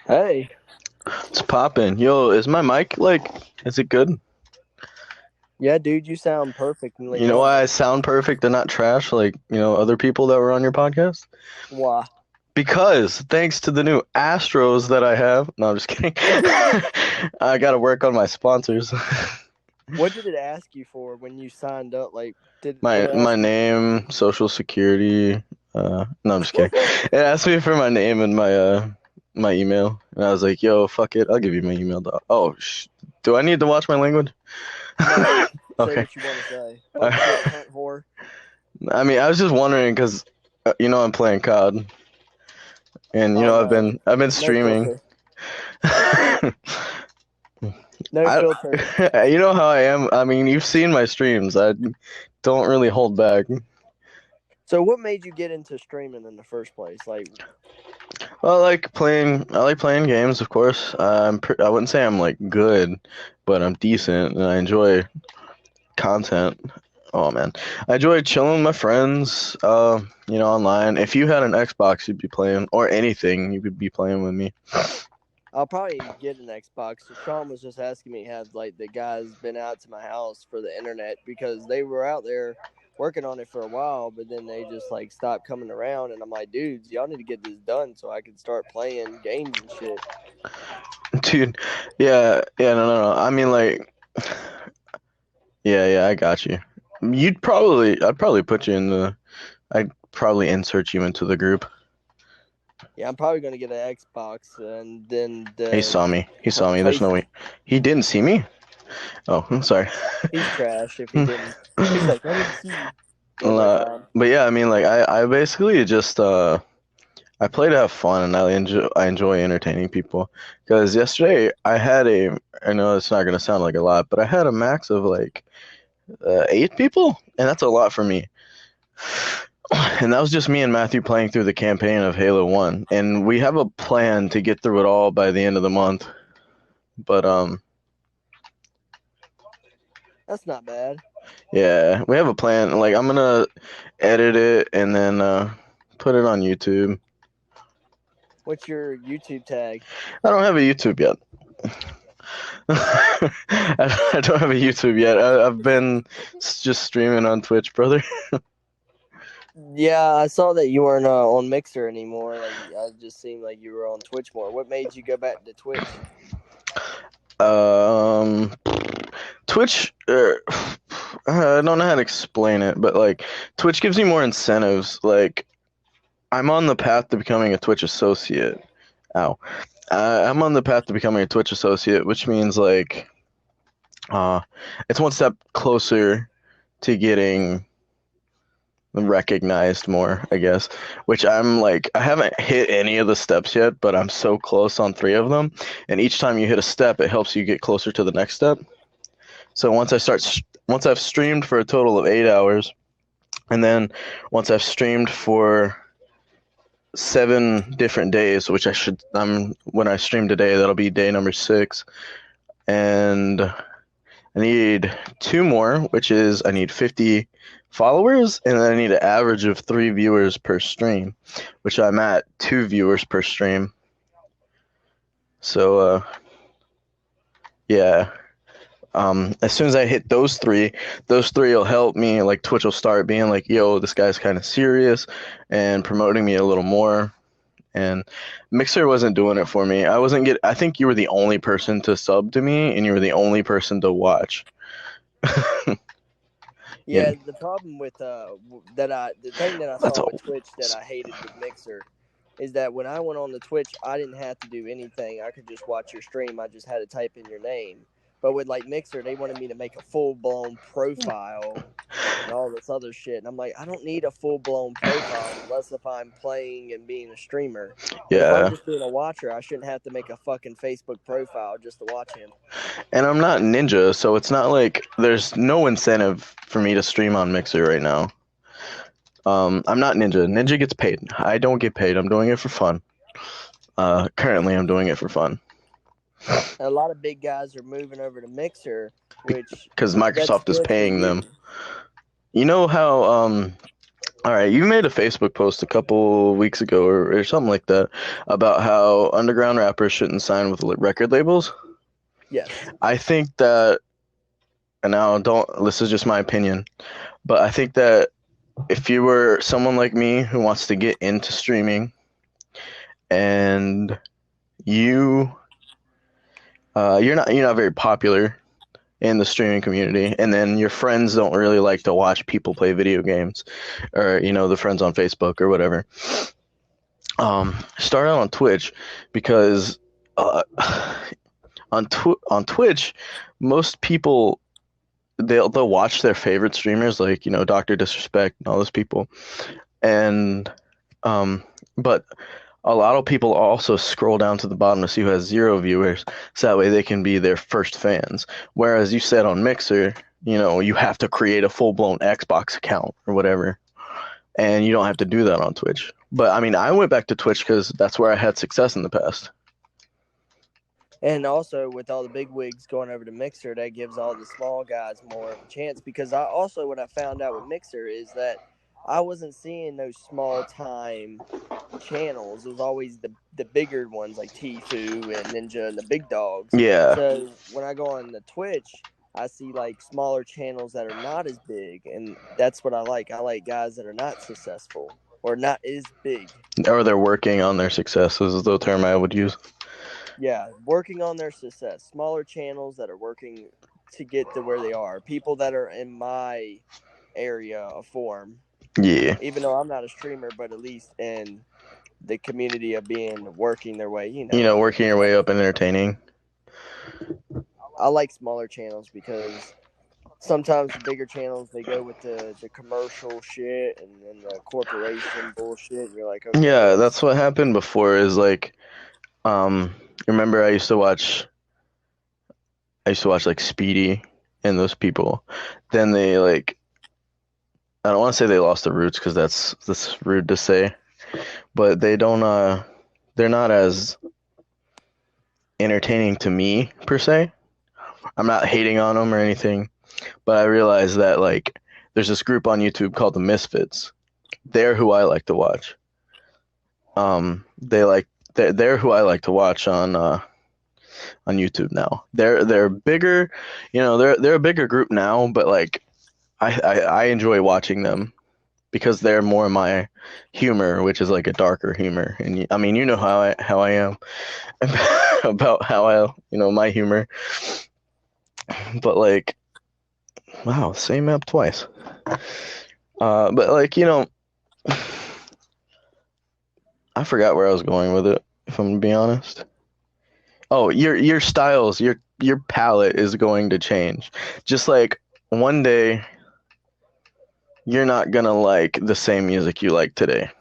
Hey, It's popping. Yo, is my mic is it good? yeah, dude, you sound perfectly You know why I normal. sound perfect and not trash like, other people that were on your podcast? Why? Because thanks to the new Astros that I have. No, I'm just kidding. I gotta work on my sponsors. What did it ask you for when you signed up? Like, did what My it my ask you? name, social security. No, I'm just kidding. It asked me for my name and my email, and I was like, "Yo, fuck it, I'll give you my email." Oh, do I need to watch my language? No, say Okay. what you want to say. What you getting turned for? I mean, I was just wondering because I'm playing COD, and Oh no, I've been no streaming. filter, no I, filter. you know how I am. I mean, you've seen my streams. I don't really hold back. So, what made you get into streaming in the first place? Like, I like playing games, of course. I wouldn't say I'm like good, but I'm decent, and I enjoy content. Oh man, I enjoy chilling with my friends. Online. If you had an Xbox, you'd be playing, or anything, you could be playing with me. I'll probably get an Xbox. So Sean was just asking me, have like the guys been out to my house for the internet because they were out there working on it for a while, but then they just like stopped coming around. And I'm like, dudes, y'all need to get this done so I can start playing games and shit. Dude, yeah, yeah, no. I mean, like, yeah, I got you. I'd probably put you in I'd probably insert you into the group. Yeah, I'm probably gonna get an Xbox and then He the saw me. He saw me. There's place. no way. He didn't see me? Oh, I'm sorry. He's trash if he didn't. He's like, I didn't see you one more Uh, time. but yeah, I mean, like, I basically just, I play to have fun and I enjoy entertaining people. Because yesterday I know it's not going to sound like a lot, but I had a max of like 8 people, and that's a lot for me. And that was just me and Matthew playing through the campaign of Halo 1. And we have a plan to get through it all by the end of the month. But That's not bad. yeah, we have a plan. Like I'm gonna edit it and then put it on YouTube. What's your YouTube tag? I don't have a YouTube yet. I don't have a YouTube yet. I've been just streaming on Twitch, brother. Yeah, I saw that you weren't on Mixer anymore. Like, I just seemed like you were on Twitch more. What made you go back to Twitch? Um, Twitch, I don't know how to explain it, but like Twitch gives you more incentives. Like I'm on the path to becoming a Twitch associate. Ow. I'm on the path to becoming a Twitch associate, which means like uh, it's one step closer to getting recognized more, I guess. Which I'm like, I haven't hit any of the steps yet, but I'm so close on 3 of them. And each time you hit a step, it helps you get closer to the next step. So once I've streamed for a total of 8 hours, and then once I've streamed for 7 different days, which when I stream today, that'll be day number 6, and I need 2 more, which is I need 50 followers, and then I need an average of 3 viewers per stream, which I'm at 2 viewers per stream. So yeah, as soon as I hit those three will help me. Like Twitch will start being like, "Yo, this guy's kind of serious," and promoting me a little more. And Mixer wasn't doing it for me. I think you were the only person to sub to me, and you were the only person to watch. Yeah, And the problem with the thing that I that's saw with all. Twitch that I hated with Mixer is that when I went on the Twitch, I didn't have to do anything. I could just watch your stream. I just had to type in your name. But with like Mixer, they wanted me to make a full blown profile and all this other shit. And I'm like, I don't need a full blown profile unless if I'm playing and being a streamer. And if I'm Yeah, just being a watcher, I shouldn't have to make a fucking Facebook profile just to watch him. and I'm not Ninja, so it's not like there's no incentive for me to stream on Mixer right now. I'm not Ninja. Ninja gets paid. I don't get paid. I'm doing it for fun. Currently, I'm doing it for fun And a lot of big guys are moving over to Mixer, which because that's Microsoft is good for paying them. you. You know how All right, you made a Facebook post a couple weeks ago or something like that about how underground rappers shouldn't sign with record labels. Yes. I think that, and now don't, this is just my opinion, but I think that if you were someone like me who wants to get into streaming and you you're not very popular in the streaming community, and then your friends don't really like to watch people play video games, or the friends on Facebook or whatever. Start out on Twitch because uh, on Twitch, most people they'll watch their favorite streamers like Doctor Disrespect and all those people, and but a lot of people also scroll down to the bottom to see who has 0 viewers, so that way they can be their first fans. Whereas you said on Mixer, you have to create a full-blown Xbox account or whatever, and you don't have to do that on Twitch. But I mean, I went back to Twitch because that's where I had success in the past. And also, with all the big wigs going over to Mixer, that gives all the small guys more of a chance. Because what I found out with Mixer is that I wasn't seeing those small time channels. It was always the bigger ones like Tfue and Ninja and the big dogs. Yeah. So when I go on the Twitch, I see like smaller channels that are not as big, and that's what I like. I like guys that are not successful or not as big. Or they're working on their success is the term I would use. Yeah, working on their success. Smaller channels that are working to get to where they are. People that are in my area of form. Yeah. Even though I'm not a streamer, but at least in the community of working their way, working your way up and entertaining. I like smaller channels because sometimes the bigger channels, they go with the commercial shit and then the corporation bullshit. And you're like, okay. Yeah, that's what happened before is like, remember I used to watch like Speedy and those people. Then they like, I don't want to say they lost the roots because that's rude to say, but they're not as entertaining to me per se. I'm not hating on them or anything, but I realize that like there's this group on YouTube called the Misfits. They're who I like to watch. They're who I like to watch on YouTube now. They're bigger, they're a bigger group now, but like I enjoy watching them because they're more my humor, which is like a darker humor. And I mean, how I am about how my humor. But like, wow, same map twice. But like, I forgot where I was going with it, if I'm gonna be honest. Oh, your styles, your palette is going to change. Just like one day you're not gonna like the same music you like today.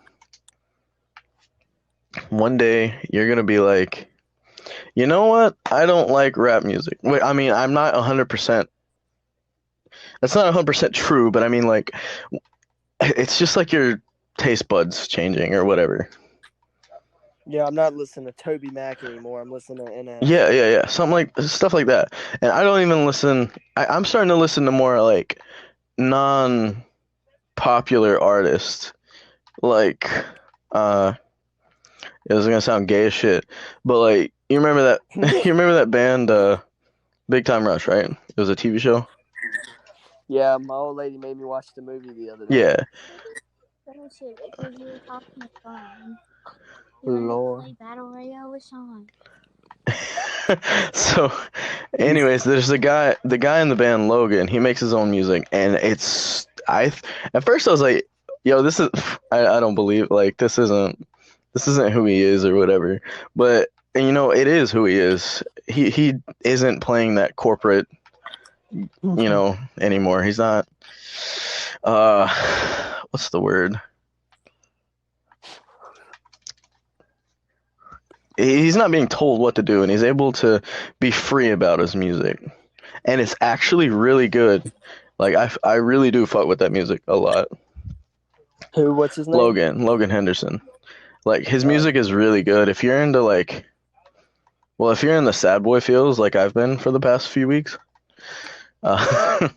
One day you're gonna be like, you know what? I don't like rap music. Wait, I mean, I'm not 100%. That's not 100% true, but I mean, like, it's just like your taste buds changing or whatever. Yeah, I'm not listening to Toby Mac anymore. I'm listening to NF. Yeah. Stuff like that. And I don't even listen. I'm starting to listen to more like non-popular artists. Like, it was gonna sound gay as shit, but like, you remember that? You remember that band, Big Time Rush, right? It was a TV show. Yeah, my old lady made me watch the movie the other day. Yeah. Because you were talking to Sean. Lord. Play Battle Royale with Sean. So, anyways, there's the guy in the band, Logan. He makes his own music, and at first I was like, yo, this is, I don't believe, like, this isn't who he is or whatever. But it is who he is. He isn't playing that corporate, anymore. He's not. What's the word? He's not being told what to do, and he's able to be free about his music, and it's actually really good. Like I really do fuck with that music a lot. Who? What's his name? Logan Henderson. Like his music is really good. If you're into if you're in the sad boy feels like I've been for the past few weeks, yeah,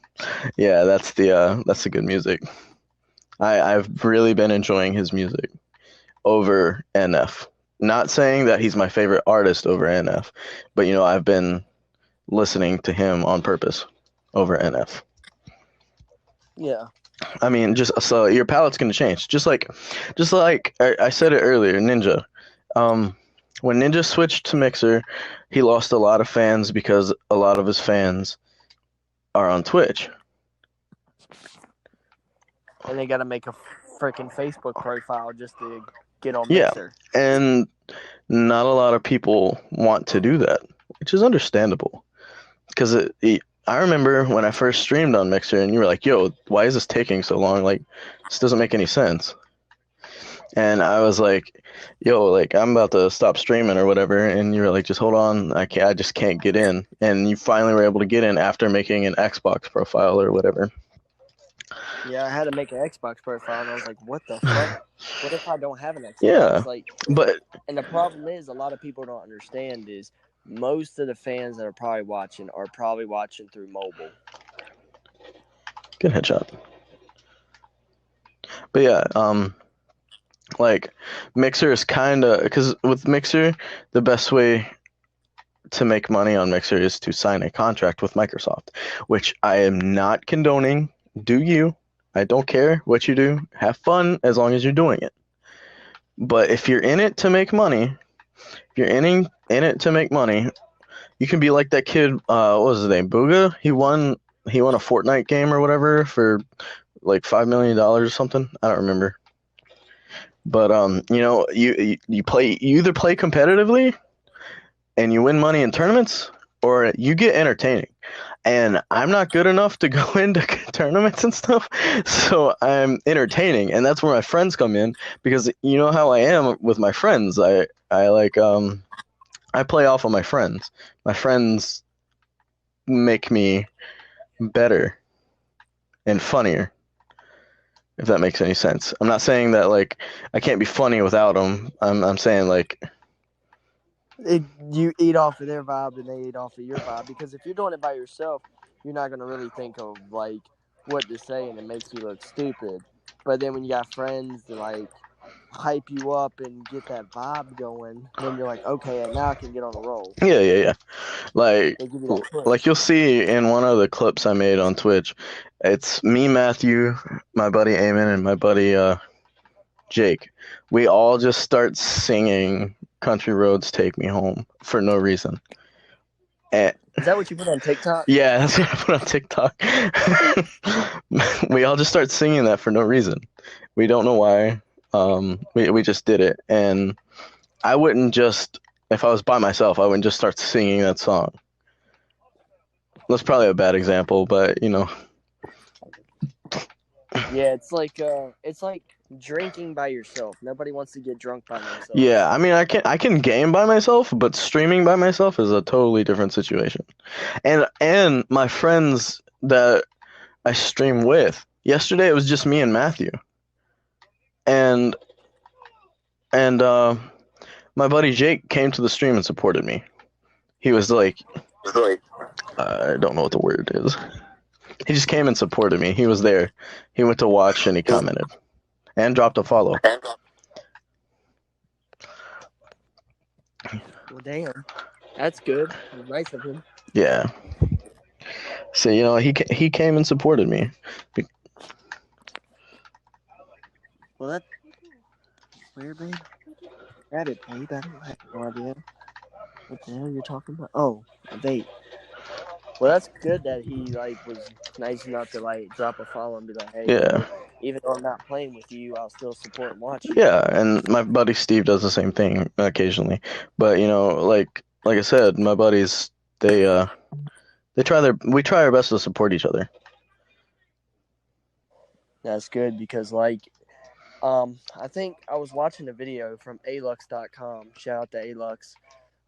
that's the good music. I've really been enjoying his music over NF. Not saying that he's my favorite artist over NF, but I've been listening to him on purpose over NF. Yeah. I mean, just so your palate's gonna change. Just like I said it earlier, Ninja. When Ninja switched to Mixer, he lost a lot of fans because a lot of his fans are on Twitch. And they got to make a freaking Facebook profile just to get on Yeah. Mixer. And not a lot of people want to do that, which is understandable. Because I remember when I first streamed on Mixer, and you were like, "Yo, why is this taking so long? Like, this doesn't make any sense." And I was like, "Yo, like I'm about to stop streaming or whatever," and you were like, "Just hold on, I just can't get in." And you finally were able to get in after making an Xbox profile or whatever. Yeah, I had to make an Xbox profile, and I was like, "What the fuck? What if I don't have an Xbox?" Yeah. Like, But and the problem is, a lot of people don't understand is most of the fans that are probably watching through mobile. good headshot. But yeah, like Mixer is kind of, because with Mixer, the best way to make money on Mixer is to sign a contract with Microsoft, which I am not condoning. Do you? I don't care what you do. Have fun as long as you're doing it. But if you're in it to make money, you can be like that kid. What was his name? Booga. He won a Fortnite game or whatever for like $5 million or something. I don't remember. But you either play competitively and you win money in tournaments, or you get entertaining. And I'm not good enough to go into tournaments and stuff, so I'm entertaining, and that's where my friends come in, because you know how I am with my friends. I play off of my friends. My friends make me better and funnier, if that makes any sense. I'm not saying that like I can't be funny without them. I'm saying like You eat off of their vibe and they eat off of your vibe, because if you're doing it by yourself, you're not gonna really think of like what to say, and it makes you look stupid. But then when you got friends to like hype you up and get that vibe going, then you're like, okay, now I can get on a roll. yeah. Like They give you that push. like you'll see in one of the clips I made on Twitch, it's me, Matthew, my buddy Eamon, and my buddy Jake. We all just start singing "Country Roads Take Me Home" for no reason. And Is that what you put on TikTok? yeah, that's what I put on TikTok. We all just start singing that for no reason. We don't know why. We just did it, and I wouldn't just, if I was by myself, I wouldn't just start singing that song. That's probably a bad example, but Yeah, it's like drinking by yourself. Nobody wants to get drunk by themselves. yeah. I mean, I can game by myself, but streaming by myself is a totally different situation. And my friends that I stream with, yesterday it was just me and Matthew, and my buddy Jake came to the stream and supported me. He was like, I don't know what the word is. He just came and supported me. He was there. He went to watch and he commented and dropped a follow. Well, damn, that's good. Nice of him. Yeah. So he came and supported me. Well, that's weird, man. Grab it, babe. I don't have no idea what the hell you're talking about. Oh, a date. Well, that's good that he like was nice enough to like drop a follow and be like, hey, Yeah. even though I'm not playing with you, I'll still support and watch you. Yeah, and my buddy Steve does the same thing occasionally. But like I said, my buddies we try our best to support each other. That's good because I think I was watching a video from alux.com. Shout out to Alux.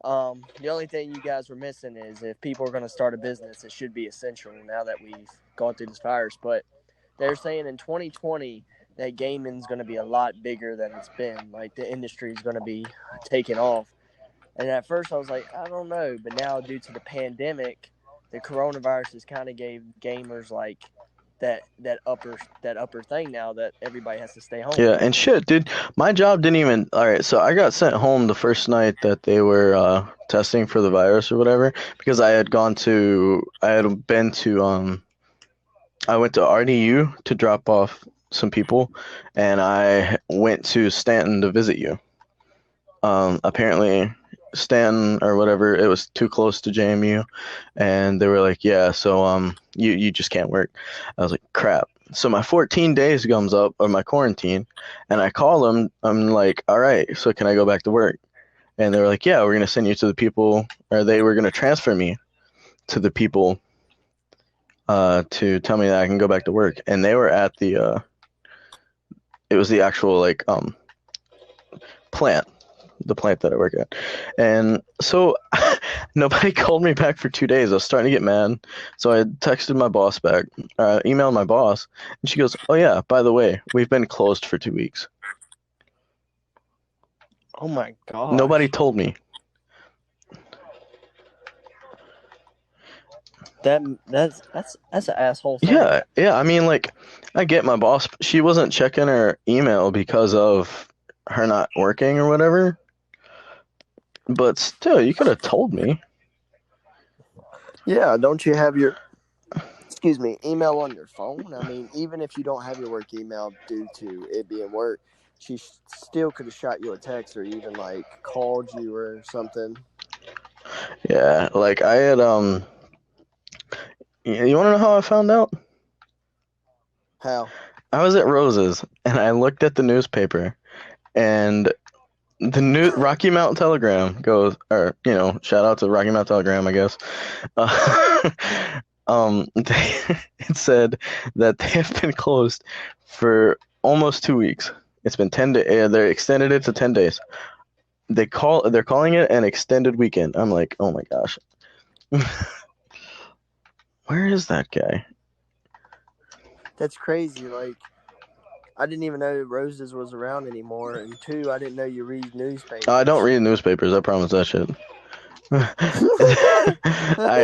The only thing you guys were missing is if people are going to start a business, it should be essential now that we've gone through this virus. But they're saying in 2020 that gaming's going to be a lot bigger than it's been. Like the industry is going to be taking off. And at first I was like, I don't know. But now due to the pandemic, the coronavirus has kind of gave gamers like that upper thing now that everybody has to stay home. Yeah, and shit, dude, my job didn't even. All right, so I got sent home the first night that they were testing for the virus or whatever because I had been to I went to RDU to drop off some people, and I went to Stanton to visit you. Apparently Stanton or whatever, it was too close to JMU, and they were like, yeah, so you just can't work. I was like, crap. So my 14 days comes up of my quarantine, and I call them. I'm like, all right, so can I go back to work? And they were like, yeah, we're gonna send you to the people, or they were gonna transfer me to the people to tell me that I can go back to work. And they were at the it was the actual like plant, the plant that I work at. And so nobody called me back for 2 days. I was starting to get mad. So I texted my boss back, emailed my boss, and she goes, oh yeah, by the way, we've been closed for 2 weeks. Oh my god. Nobody told me. That's an asshole thing. Yeah. I mean, like, I get my boss. She wasn't checking her email because of her not working or whatever. But still, you could have told me. Yeah, don't you have your email on your phone? I mean, even if you don't have your work email due to it being work, she still could have shot you a text or even like called you or something. Yeah, like I had you want to know how I found out? How? I was at Rose's and I looked at the newspaper, and the new Rocky Mountain Telegram goes, or shout out to Rocky Mountain Telegram, I guess. It said that they have been closed for almost 2 weeks. It's been 10 days. They extended it to 10 days. They're calling it an extended weekend. I'm like, oh my gosh. Where is that guy? That's crazy. Like, I didn't even know Roses was around anymore. And 2, I didn't know you read newspapers. I don't read newspapers. I promise that shit.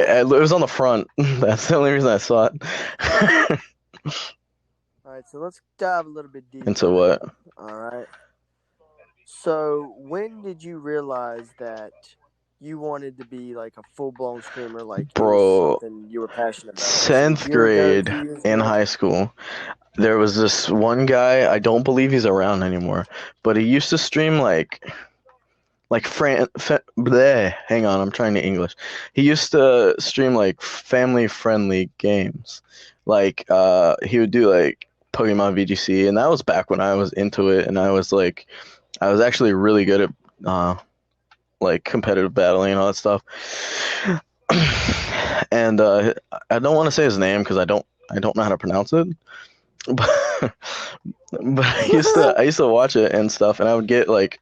It was on the front. That's the only reason I saw it. All right, so let's dive a little bit deeper. Into what? All right. So when did you realize that you wanted to be like a full-blown streamer, like bro, something you were passionate about? 10th grade in high school, there was this one guy, I don't believe he's around anymore, but he used to stream hang on, I'm trying to English. He used to stream like family-friendly games. Like he would do like Pokemon VGC, and that was back when I was into it, and I was actually really good at like competitive battling and all that stuff. And I don't want to say his name because I don't know how to pronounce it. But I used to watch it and stuff, and I would be like,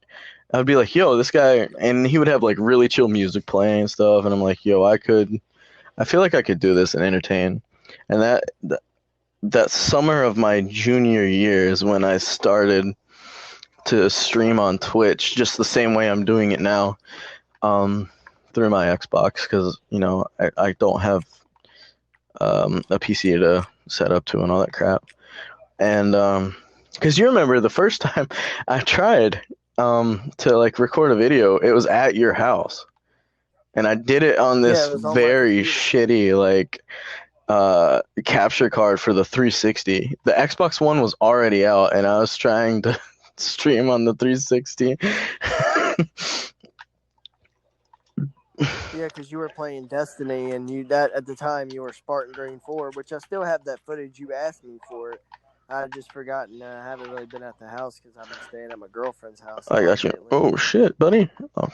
yo, this guy, and he would have like really chill music playing and stuff, and I'm like, yo, I feel like I could do this and entertain. And that summer of my junior year is when I started to stream on Twitch, just the same way I'm doing it now, through my Xbox, because I don't have a PC to set up to and all that crap. And because you remember the first time I tried to like record a video, it was at your house, and I did it on this very shitty like capture card for the 360. The Xbox One was already out, and I was trying to stream on the 360. Yeah, because you were playing Destiny, and at the time you were Spartan Green 4, which I still have that footage. You asked me for it. I just forgotten. I haven't really been at the house because I've been staying at my girlfriend's house. I got you. Oh shit, buddy. Oh.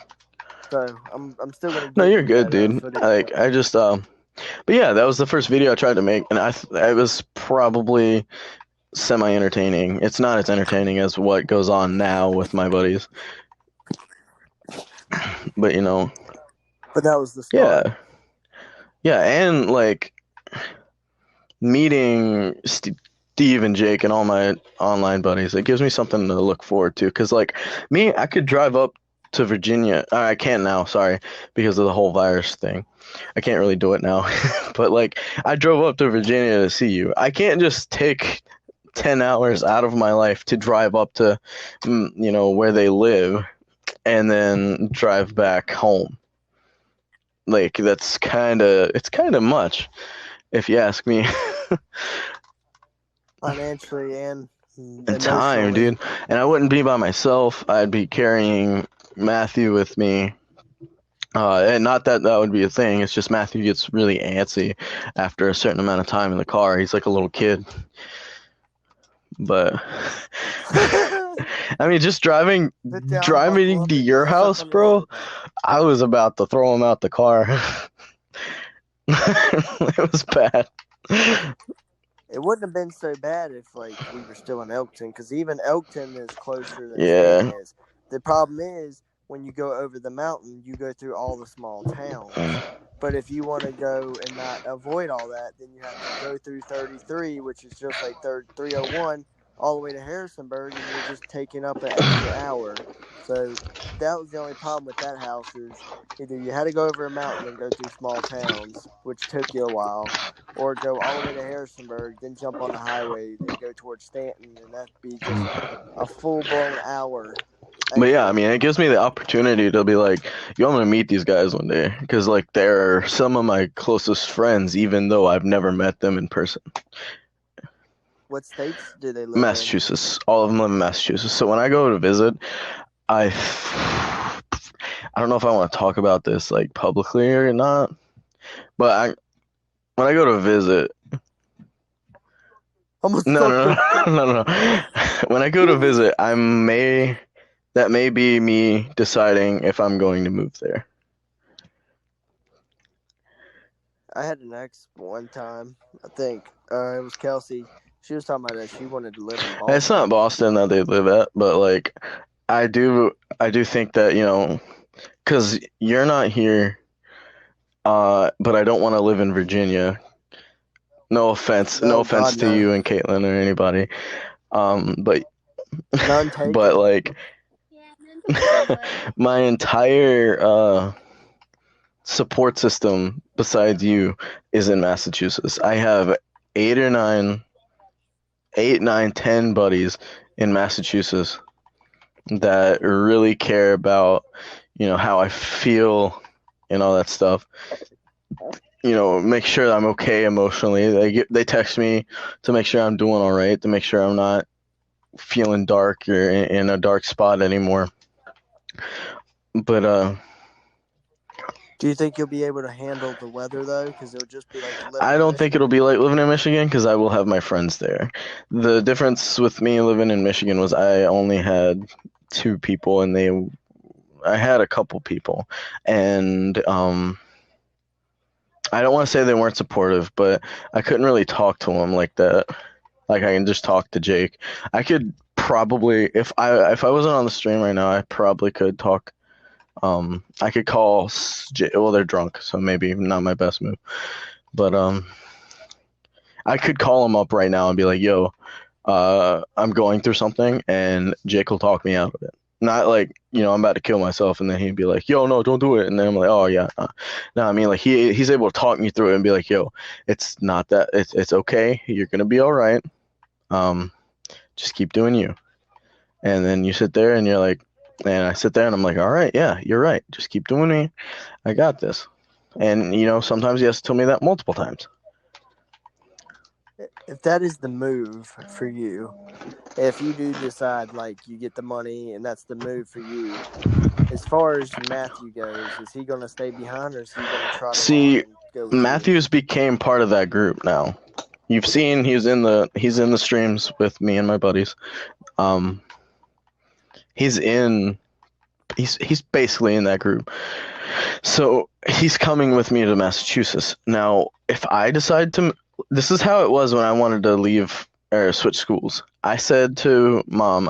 So I'm still gonna. No, you're good, dude. Like I just but yeah, that was the first video I tried to make, and I was probably semi-entertaining. It's not as entertaining as what goes on now with my buddies, but But that was the start. Yeah, and like meeting Steve and Jake and all my online buddies, it gives me something to look forward to. Because like me, I could drive up to Virginia. I can't now, sorry, because of the whole virus thing. I can't really do it now. But like, I drove up to Virginia to see you. I can't just take 10 hours out of my life to drive up to, where they live and then drive back home. Like, it's kind of much, if you ask me. Financially and time, emotionally. dude. And I wouldn't be by myself. I'd be carrying Matthew with me. And not that would be a thing. It's just Matthew gets really antsy after a certain amount of time in the car. He's like a little kid. But I mean, just driving to your house, bro. I was about to throw him out the car. It was bad. It wouldn't have been so bad if like we were still in Elkton, because even Elkton is closer than Stanton is. The problem is when you go over the mountain, you go through all the small towns. But if you want to go and not avoid all that, then you have to go through 33, which is just like 301, all the way to Harrisonburg, and you're just taking up an extra hour. So that was the only problem with that house, is either you had to go over a mountain and go through small towns, which took you a while, or go all the way to Harrisonburg, then jump on the highway and go towards Stanton, and that'd be just a full-blown hour. But yeah, I mean, it gives me the opportunity to be like, yo, I'm going to meet these guys one day. Because, like, they're some of my closest friends, even though I've never met them in person. What states do they live Massachusetts. All of them live in Massachusetts. So when I go to visit, I don't know if I want to talk about this, like, publicly or not. But when I go to visit... No. When I go to visit, that may be me deciding if I'm going to move there. I had an ex one time, I think. It was Kelsey. She was talking about that she wanted to live in Boston. It's not Boston that they live at, but like, I do think that, because you're not here, but I don't want to live in Virginia. No offense to you and Caitlin or anybody. But none taken. But like, my entire support system besides you is in Massachusetts. I have 8, 9, 10 buddies in Massachusetts that really care about, how I feel and all that stuff. Make sure I'm okay emotionally. They text me to make sure I'm doing all right, to make sure I'm not feeling dark or in a dark spot anymore. But do you think you'll be able to handle the weather though? Because it'll just be like I don't think it'll be like living in Michigan, because I will have my friends there. The difference with me living in Michigan was I only had 2 people, and I had a couple people, and I don't want to say they weren't supportive, but I couldn't really talk to them like that. Like, I can just talk to Jake. I could probably, if I wasn't on the stream right now, I probably could talk. I could call Jake. Well, they're drunk, so maybe not my best move. But I could call him up right now and be like, yo, I'm going through something, and Jake will talk me out of it. Not like, I'm about to kill myself, and then he'd be like, yo, no, don't do it. And then I'm like, oh, yeah. No, I mean, like, he's able to talk me through it and be like, yo, it's not that. It's okay. You're going to be all right. Just keep doing you. And then you sit there, and you're like, and I sit there, and I'm like, all right, yeah, you're right. Just keep doing me. I got this. And, sometimes he has to tell me that multiple times. If that is the move for you, if you do decide like you get the money and that's the move for you, as far as Matthew goes, is he going to stay behind, or is he going to try to go with Matthews became part of that group now. You've seen he's in the streams with me and my buddies. He's basically in that group. So he's coming with me to Massachusetts. Now, if I decide to, this is how it was when I wanted to leave or switch schools. I said to Mom,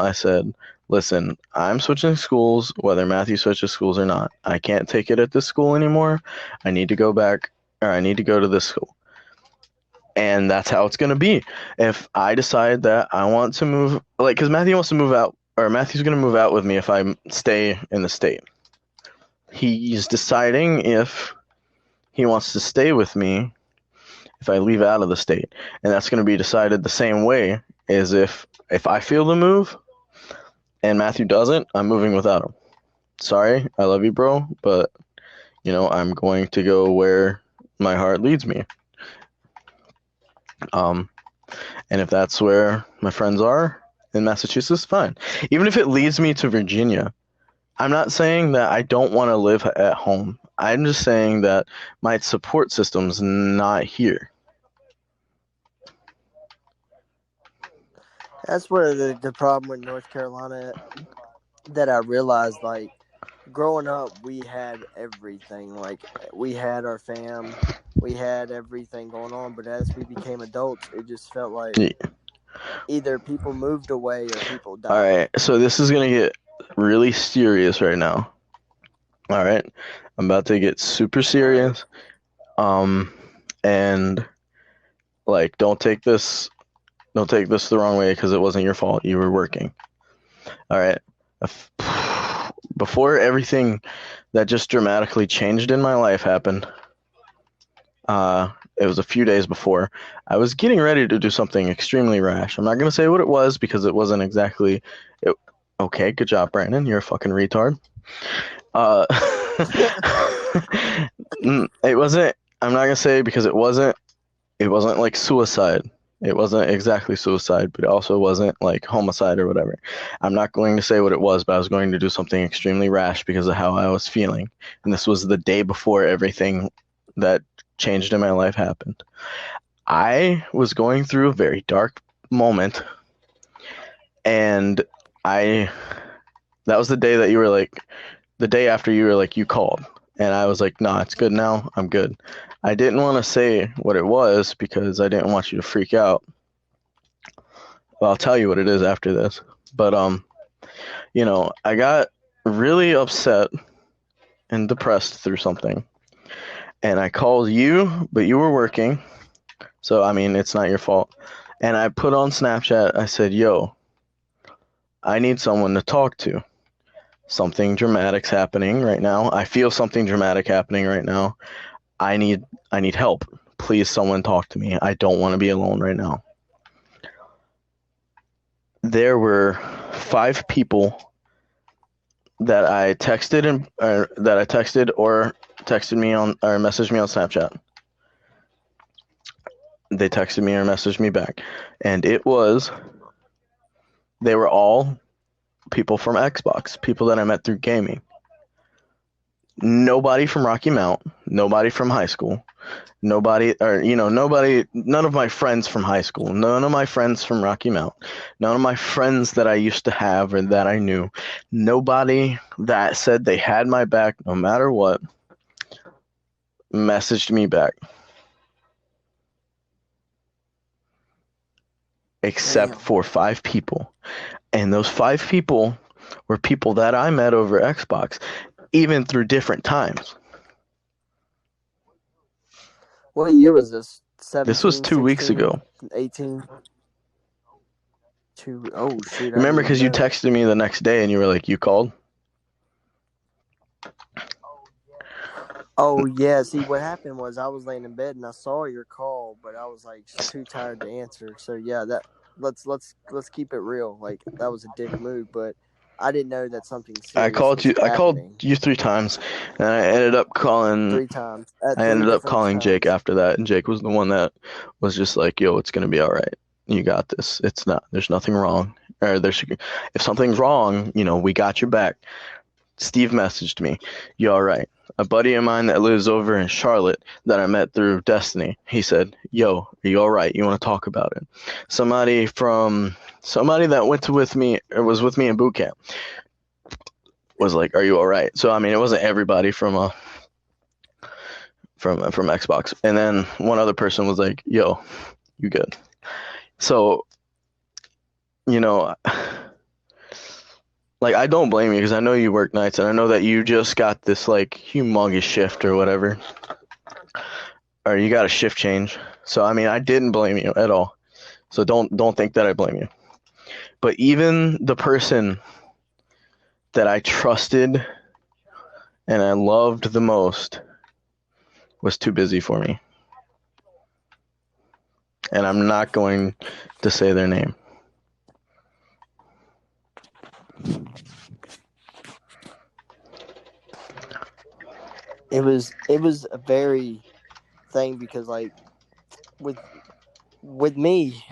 listen, I'm switching schools, whether Matthew switches schools or not. I can't take it at this school anymore. I need to go back, or I need to go to this school. And that's how it's going to be. If I decide that I want to move, like, because Matthew wants to move out, or Matthew's going to move out with me if I stay in the state. he's deciding if he wants to stay with me if I leave out of the state. And that's going to be decided the same way as if I feel the move and Matthew doesn't, I'm moving without him. Sorry, I love you, bro, but, I'm going to go where my heart leads me. And if that's where my friends are in Massachusetts, fine. Even if it leads me to Virginia, I'm not saying that I don't want to live at home. I'm just saying that my support system's not here. That's where the problem with North Carolina that I realized, like, growing up, we had everything. Like, we had our fam, we had everything going on. But as we became adults, it just felt like either people moved away or people died. All right, so this is going to get really serious right now. All right, I'm about to get super serious. And, like, don't take this the wrong way because it wasn't your fault. You were working. All right. Before everything that just dramatically changed in my life happened, it was a few days before, I was getting ready to do something extremely rash. I'm not going to say what it was because it wasn't exactly it. Okay, good job, Brandon. You're a fucking retard. It wasn't, I'm not going to say because it wasn't like suicide. It wasn't exactly suicide, but it also wasn't like homicide or whatever. I'm not going to say what it was, but I was going to do something extremely rash because of how I was feeling. And this was the day before everything that changed in my life happened. I was going through a very dark moment, and that was the day that you were like, the day after you were like, you called. And I was like, nah, it's good now. I'm good. I didn't want to say what it was because I didn't want you to freak out. Well, I'll tell you what it is after this. But, I got really upset and depressed through something. And I called you, but you were working. So, I mean, it's not your fault. And I put on Snapchat, I said, yo, I need someone to talk to. Something dramatic's happening right now. I feel something dramatic happening right now. I need help. Please, someone talk to me. I don't want to be alone right now. There were 5 people that I texted or texted me on or messaged me on Snapchat. They texted me or messaged me back, and they were all people from Xbox, people that I met through gaming. Nobody from Rocky Mount, nobody from high school, none of my friends from high school, none of my friends from Rocky Mount, none of my friends that I used to have or that I knew, nobody that said they had my back no matter what, messaged me back. Except for 5 people. And those 5 people were people that I met over Xbox, even through different times. What year was this? 17, this was 2 weeks ago. 18? Oh, shoot. Remember, because you texted me the next day and you were like, you called? Oh, yeah. See, what happened was I was laying in bed and I saw your call, but I was like too tired to answer. So, yeah, let's keep it real. Like, that was a dick move, but I didn't know that something serious I called you 3 times, and I ended up calling 3 times. I ended up calling Jake after that, and Jake was the one that was just like, yo, it's going to be all right. You got this. There's nothing wrong. Or if something's wrong, we got your back. Steve messaged me, you all right? A buddy of mine that lives over in Charlotte that I met through Destiny, he said, yo, are you all right? You want to talk about it? Somebody that was with me in boot camp was like, are you all right? So, I mean, it wasn't everybody from Xbox. And then one other person was like, yo, you good? So, like, I don't blame you because I know you work nights and I know that you just got this like humongous shift or whatever, or you got a shift change. So, I mean, I didn't blame you at all. So don't think that I blame you. But even the person that I trusted and I loved the most was too busy for me. And I'm not going to say their name. It was a very thing because like with me,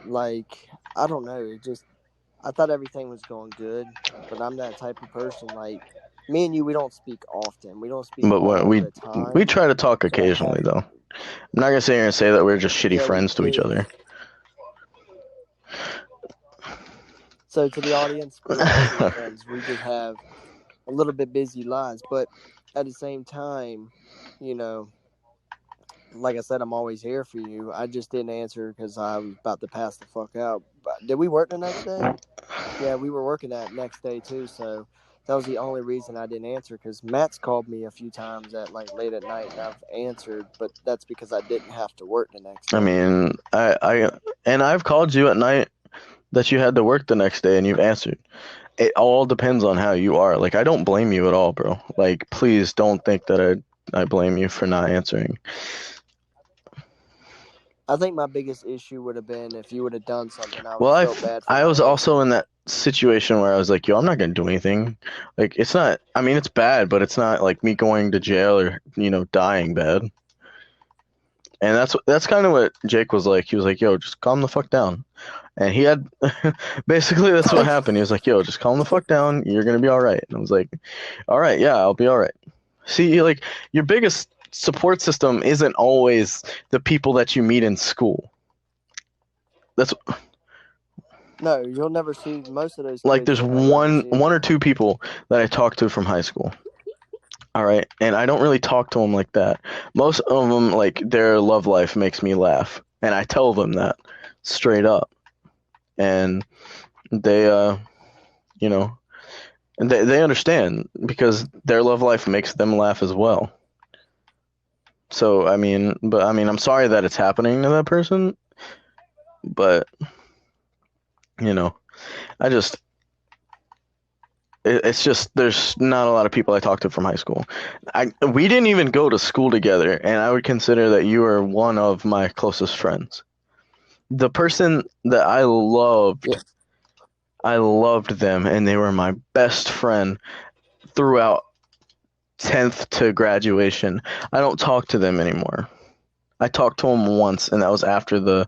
like I don't know, it just I thought everything was going good, but I'm that type of person. Like me and you, we don't speak often. We don't speak But all we the time. we try to talk So to occasionally, have, though. I'm not gonna sit here and say that we're just shitty yeah, we friends to each did. other. So to the audience, we're not shitty friends. We just have a little bit busy lives, but at the same time, you know, like I said, I'm always here for you. I just didn't answer because I was about to pass the fuck out. But did we work the next day? Yeah, we were working that next day too. So that was the only reason I didn't answer because Matt's called me a few times at like late at night and I've answered, but that's because I didn't have to work the next day. I mean, I've called you at night that you had to work the next day and you've answered. It all depends on how you are. Like, I don't blame you at all, bro. Like, please don't think that I blame you for not answering. I think my biggest issue would have been if you would have done something. I would Well, have felt bad for I not was also answering. in that situation where I was like, yo, I'm not gonna do anything. Like, it's not. I mean, it's bad, but it's not like me going to jail or dying bad. And that's kind of what Jake was like. He was like, yo, just calm the fuck down. And he had basically that's what happened. He was like, yo, just calm the fuck down. You're gonna be all right. And I was like, all right, yeah, I'll be all right. See, like your biggest support system isn't always the people that you meet in school. That's No, you'll never see most of those. like Kids there's you'll never ever see one or again. two people that I talked to from high school. All right, and I don't really talk to them like that. Most of them, like their love life makes me laugh, and I tell them that straight up, and they, and they understand because their love life makes them laugh as well. So I mean, I'm sorry that it's happening to that person, but I just it's just there's not a lot of people I talked to from high school. We didn't even go to school together, and I would consider that you are one of my closest friends. The person that I loved, Yeah. I loved them, and they were my best friend throughout 10th to graduation. I don't talk to them anymore. I talked to them once, and that was after the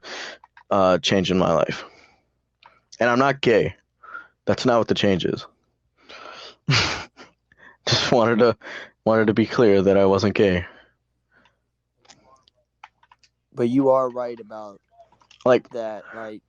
change in my life. And I'm not gay. That's not what the change is. Just wanted to be clear that I wasn't gay. But you are right about Like that. Like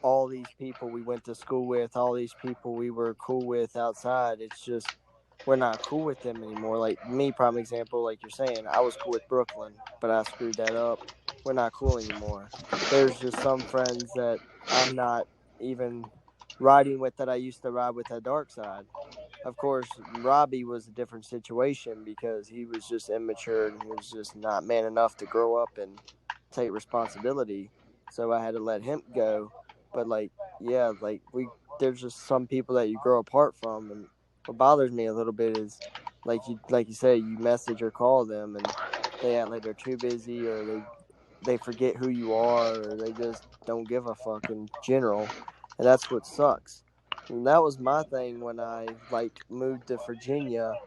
all these people we went to school with, all these people we were cool with outside. It's just we're not cool with them anymore. Like me, prime example, like you're saying, I was cool with Brooklyn, but I screwed that up. We're not cool anymore. There's just some friends that I'm not even riding with that I used to ride with at Dark Side. Of course, Robbie was a different situation because he was just immature and he was just not man enough to grow up and take responsibility. So I had to let him go. But like, yeah, like there's just some people that you grow apart from, and what bothers me a little bit is like you say, you message or call them and they act like they're too busy or they forget who you are or they just don't give a fuck in general, and that's what sucks. And that was my thing when I like moved to Virginia.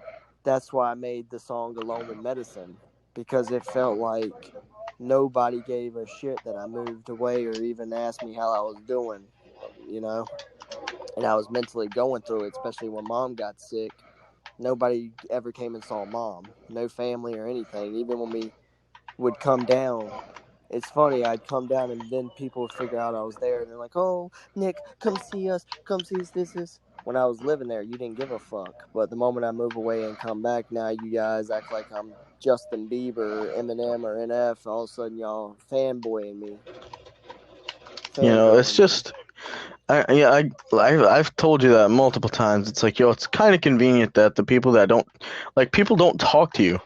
That's why I made the song Alone with Medicine, because it felt like nobody gave a shit that I moved away or even asked me how I was doing, you know? And I was mentally going through it, especially when mom got sick. Nobody ever came and saw mom, no family or anything. Even when we would come down, it's funny, I'd come down and then people would figure out I was there and they're like, oh, Nick, come see us, this. When I was living there, you didn't give a fuck. But the moment I move away and come back, now you guys act like I'm Justin Bieber, Eminem, or NF. All of a sudden, y'all fanboying me. it's just I've told you that multiple times. It's like, yo, it's kind of convenient that the people that don't people don't talk to you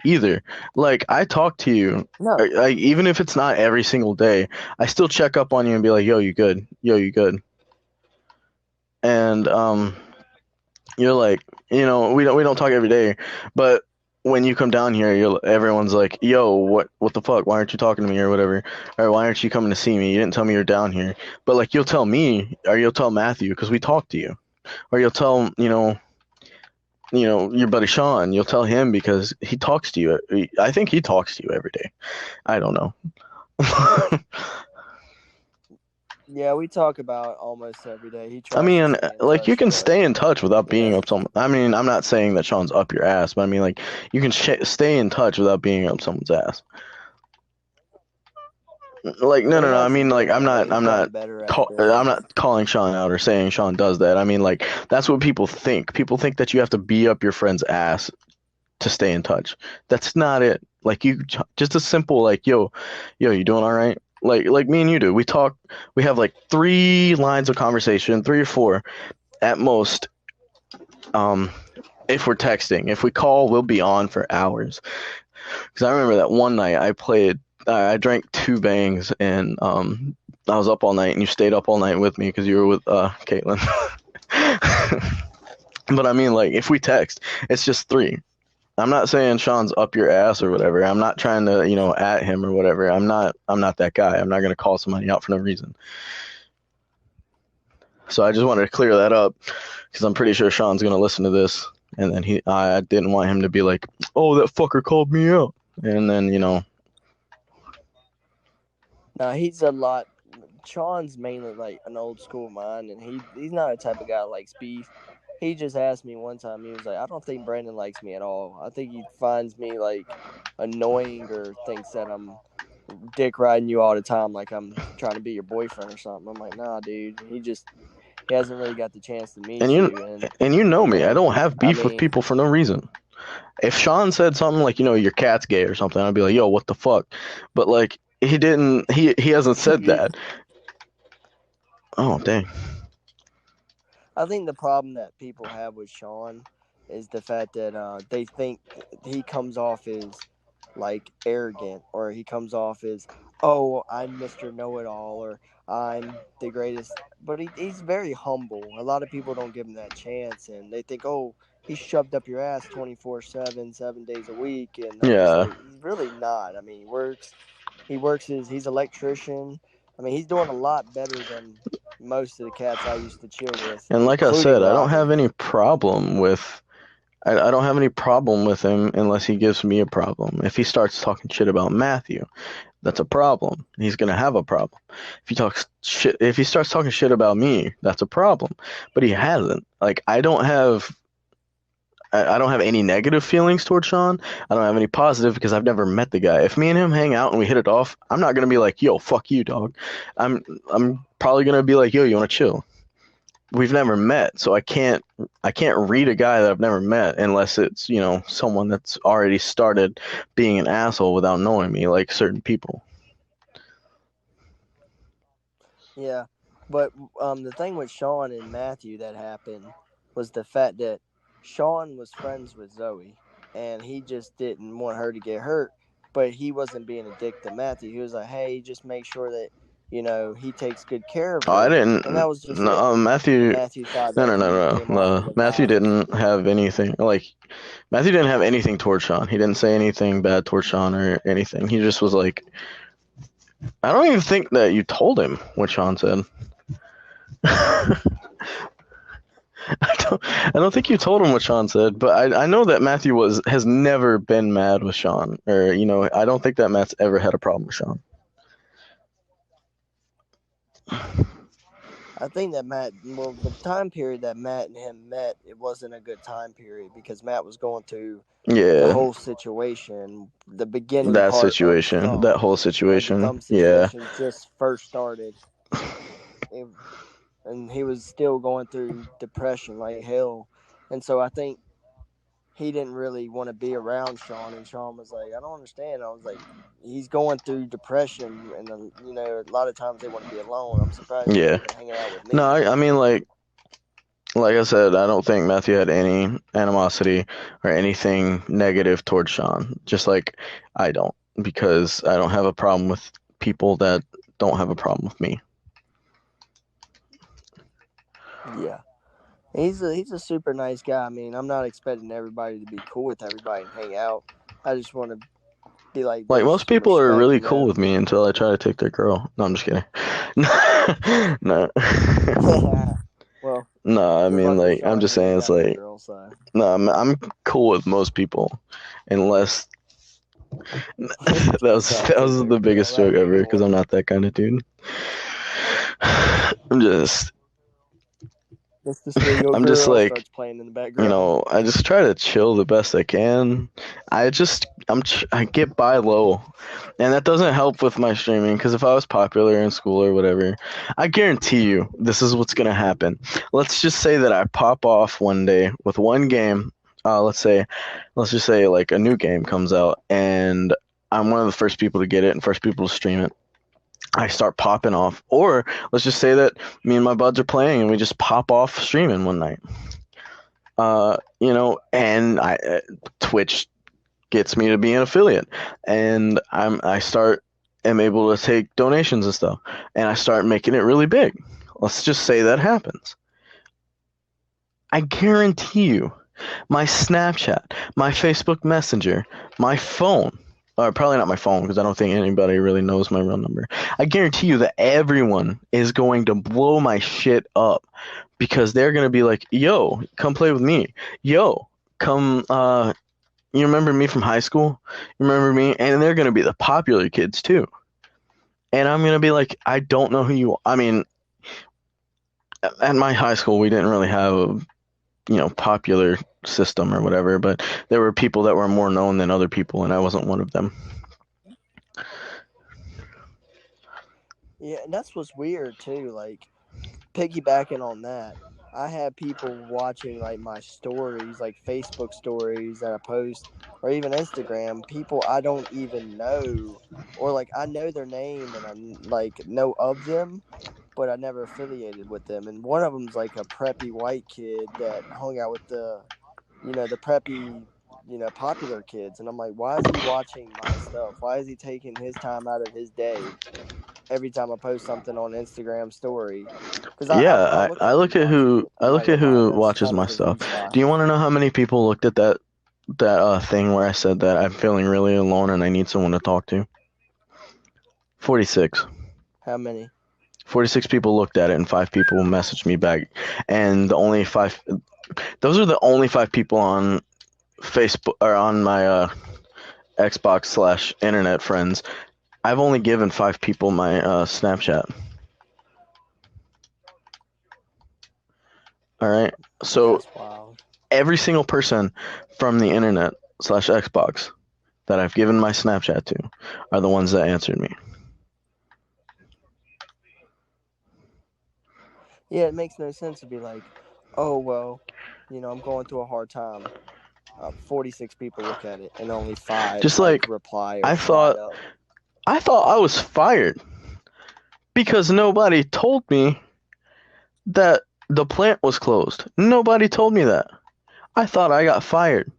either. Like I talk to you, No. like even if it's not every single day, I still check up on you and be like, yo, you good? Yo, you good? And you're like, we don't talk every day, but when you come down here, everyone's like, "Yo, what the fuck? Why aren't you talking to me or whatever? Or why aren't you coming to see me? You didn't tell me you're down here." But like, you'll tell me or you'll tell Matthew because we talk to you, or you'll tell your buddy Sean. You'll tell him because he talks to you. I think he talks to you every day. I don't know. Yeah, we talk about almost every day. He I tries to mean, stay in like you touch, can but stay in touch without being yeah, up some. I mean, I'm not saying that Sean's up your ass, but I mean, like you can stay in touch without being up someone's ass. Like no, well, no, he no. I has mean, been like that way. He's I'm gotten not. better at it. I'm not calling Sean out or saying Sean does that. I mean, like that's what people think. People think that you have to be up your friend's ass to stay in touch. That's not it. Like you just a simple like, yo, you doing all right? Like me and you do. We talk. We have like 3 lines of conversation, 3 or 4 at most. If we're texting, if we call, we'll be on for hours. Because I remember that one night I drank 2 bangs and I was up all night and you stayed up all night with me because you were with Caitlin. But I mean, like if we text, it's just 3. I'm not saying Sean's up your ass or whatever. I'm not trying to, at him or whatever. I'm not that guy. I'm not gonna call somebody out for no reason. So I just wanted to clear that up because I'm pretty sure Sean's gonna listen to this, and then I didn't want him to be like, "Oh, that fucker called me out," and then Now he's a lot. Sean's mainly like an old school mind, and he's not a type of guy that likes beef. He just asked me one time. He was like, "I don't think Brandon likes me at all. I think he finds me like annoying or thinks that I'm dick riding you all the time, like I'm trying to be your boyfriend or something." I'm like, "Nah, dude. He hasn't really got the chance to meet and you." you know me. I don't have I beef with mean, people for no reason. If Sean said something like, your cat's gay or something, I'd be like, "Yo, what the fuck?" But like he didn't. He hasn't said that. Oh dang. I think the problem that people have with Sean is the fact that they think he comes off as like arrogant, or he comes off as, "Oh, I'm Mr. Know-It-All," or "I'm the greatest." But he's very humble. A lot of people don't give him that chance, and they think, "Oh, he's shoved up your ass 24/7, 7 days a week," and I'm just Yeah. like, he's really not. I mean, he's electrician. I mean, he's doing a lot better than most of the cats I used to chill with, And like I including said, I don't have Robin. any problem with I don't have any problem with him unless he gives me a problem. If he starts talking shit about Matthew, that's a problem. He's gonna have a problem. If he starts talking shit about me, that's a problem. But he hasn't. Like I don't have any negative feelings towards Sean. I don't have any positive because I've never met the guy. If me and him hang out and we hit it off, I'm not gonna be like, "Yo, fuck you, dog." I'm probably gonna be like, "Yo, you wanna chill?" We've never met, so I can't read a guy that I've never met unless it's someone that's already started being an asshole without knowing me, like certain people. Yeah, but the thing with Sean and Matthew that happened was the fact that Sean was friends with Zoe, and he just didn't want her to get hurt. But he wasn't being a dick to Matthew. He was like, "Hey, just make sure that he takes good care of Oh, I her," didn't. and that was just No, it. Matthew. Matthew thought No, that no, no, he no, came off no. real Matthew bad. didn't have anything. Like Matthew didn't have anything towards Sean. He didn't say anything bad towards Sean or anything. He just was like, I don't even think that you told him what Sean said. I don't think you told him what Sean said, but I know that Matthew has never been mad with Sean, or I don't think that Matt's ever had a problem with Sean. I think that the time period that Matt and him met, it wasn't a good time period because Matt was going through the Yeah, whole situation, the beginning that part of situation, that Thumb, whole like the situation. Thumb Yeah, situation just first started, and he was still going through depression like hell, and so I think he didn't really want to be around Sean, and Sean was like, "I don't understand." I was like, "He's going through depression, and a lot of times they want to be alone. I'm surprised he's yeah. even hanging out with No, me." I mean like I said, I don't think Matthew had any animosity or anything negative towards Sean. Just like I don't, because I don't have a problem with people that don't have a problem with me. Yeah. He's a super nice guy. I mean, I'm not expecting everybody to be cool with everybody and hang out. I just want to be like Like, there's most some people are respect, really you cool know. with me until I try to take their girl. No, I'm just kidding. No. Well, No, I good mean, luck with like, I'm Sean. just He ain't saying, it's got no like, girl, so. no, I'm cool with most people, unless that was Trying to that take was their the girl. biggest joke That'd be ever, because cool. I'm not that kind of dude. Just to steal your I'm just girl like, starts playing in the background. I just try to chill the best I can. I get by low, and that doesn't help with my streaming. Because if I was popular in school or whatever, I guarantee you this is what's gonna happen. Let's just say that I pop off one day with one game. Let's just say like a new game comes out, and I'm one of the first people to get it and first people to stream it. I start popping off, or let's just say that me and my buds are playing and we just pop off streaming one night. And Twitch gets me to be an affiliate, and am able to take donations and stuff, and I start making it really big. Let's just say that happens. I guarantee you, my Snapchat, my Facebook Messenger, my phone, or probably not my phone because I don't think anybody really knows my real number. I guarantee you that everyone is going to blow my shit up because they're going to be like, yo, come play with me. Yo, come, you remember me from high school? You remember me? And they're going to be the popular kids too. And I'm going to be like, I don't know who you are. I mean, at my high school, we didn't really have a, popular system or whatever, but there were people that were more known than other people, and I wasn't one of them. Yeah, and that's what's weird too. Like piggybacking on that, I have people watching like my stories, like Facebook stories that I post, or even Instagram. People I don't even know, or like I know their name and I like know of them, but I never affiliated with them. And one of them's like a preppy white kid that hung out with the preppy, popular kids. And I'm like, why is he watching my stuff? Why is he taking his time out of his day every time I post something on Instagram story? Because I'll Yeah, look I at who's look at watching who it. I I'm look like, at okay, who that's watches kind my of a stuff. V spot. Do you want to know how many people looked at that thing where I said that I'm feeling really alone and I need someone to talk to? 46. How many? 46 people looked at it and 5 people messaged me back. And those are the only 5 people on Facebook or on my Xbox / internet friends. I've only given 5 people my Snapchat. All right. So That's wild. every single person from the internet / Xbox that I've given my Snapchat to are the ones that answered me. Yeah, it makes no sense to be like, oh, well, I'm going through a hard time. 46 people look at it and only 5 Just like reply or I slide thought up. I was fired because nobody told me that the plant was closed. Nobody told me that. I thought I got fired.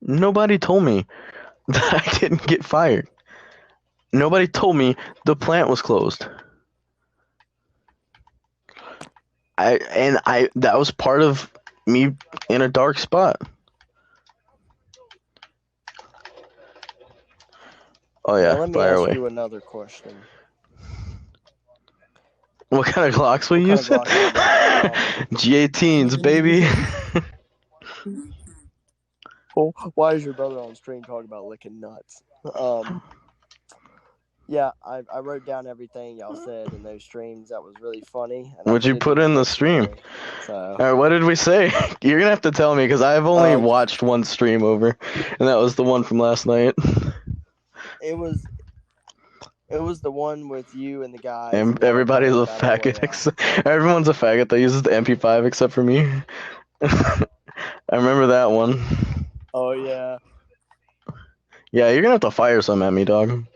Nobody told me that I didn't get fired. Nobody told me the plant was closed. That was part of me in a dark spot. Oh Now, yeah, let me fire ask away. you another question. What kind of Glocks we What use? kind of Glocks G18s, baby. Well, why is your brother on stream talking about licking nuts? Yeah, I wrote down everything y'all said in those streams. That was really funny. And What'd you put in the stream? So, All right, what did we say? You're gonna have to tell me because I've only watched one stream over, and that was the one from last night. It was the one with you and the guys. And everybody's a faggot. Everyone's a faggot that uses the MP5 except for me. I remember that one. Oh yeah. Yeah, you're gonna have to fire some at me, dog.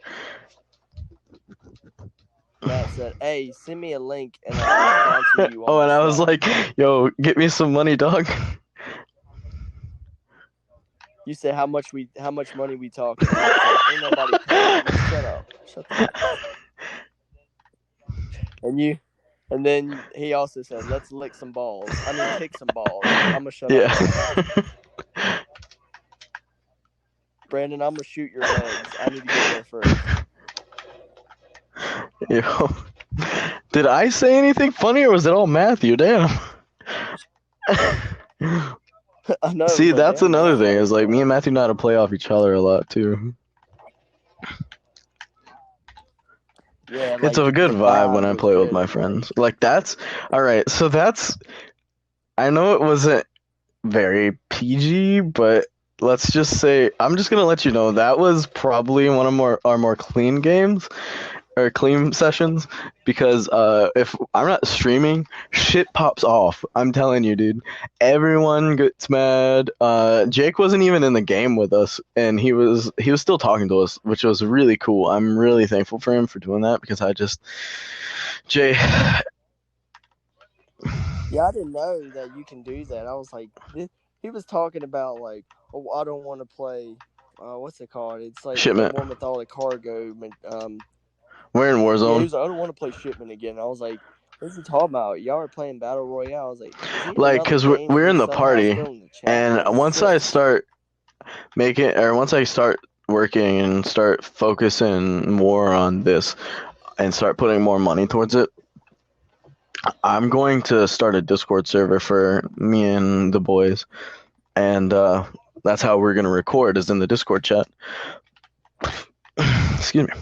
Matt said, "Hey, send me a link and I'll sponsor you." Oh, and I was like, "Yo, get me some money, dog." You said how much money we talking about? Like, ain't nobody paying. Shut up. Shut the fuck up. And you And then he also said, "Let's lick some balls. I mean, kick some balls." I'm gonna shut up. Yeah. Brandon, I'm gonna shoot your legs. I need to get there first. Yo. Did I say anything funny or was it all Matthew? Damn. I know. See, but that's damn, another bro, thing. Is like me and Matthew know how to play off each other a lot too. Yeah, It's like a good the vibe when I was play with good, my like- friends. Like that's all right. So that's I know it wasn't very PG, but let's just say I'm just gonna let you know that was probably one of our more clean games or clean sessions because if I'm not streaming, shit pops off. I'm telling you, dude. Everyone gets mad. Jake wasn't even in the game with us, and he was still talking to us, which was really cool. I'm really thankful for him for doing that because Jay. Yeah, I didn't know that you can do that. I was like, he was talking about like, oh, I don't want to play. What's it called? It's like Shipment. the one with all the cargo. We're in Yeah, he Warzone. was like, I don't want to play Shipment again. I was like, what's he talking about? Y'all are playing Battle Royale. I was like, is he in Like, another because game? we're in He's the somehow party, still in the chat. and That is once I sick. start once I start working and start focusing more on this and start putting more money towards it, I'm going to start a Discord server for me and the boys, and that's how we're gonna record is in the Discord chat. Excuse me.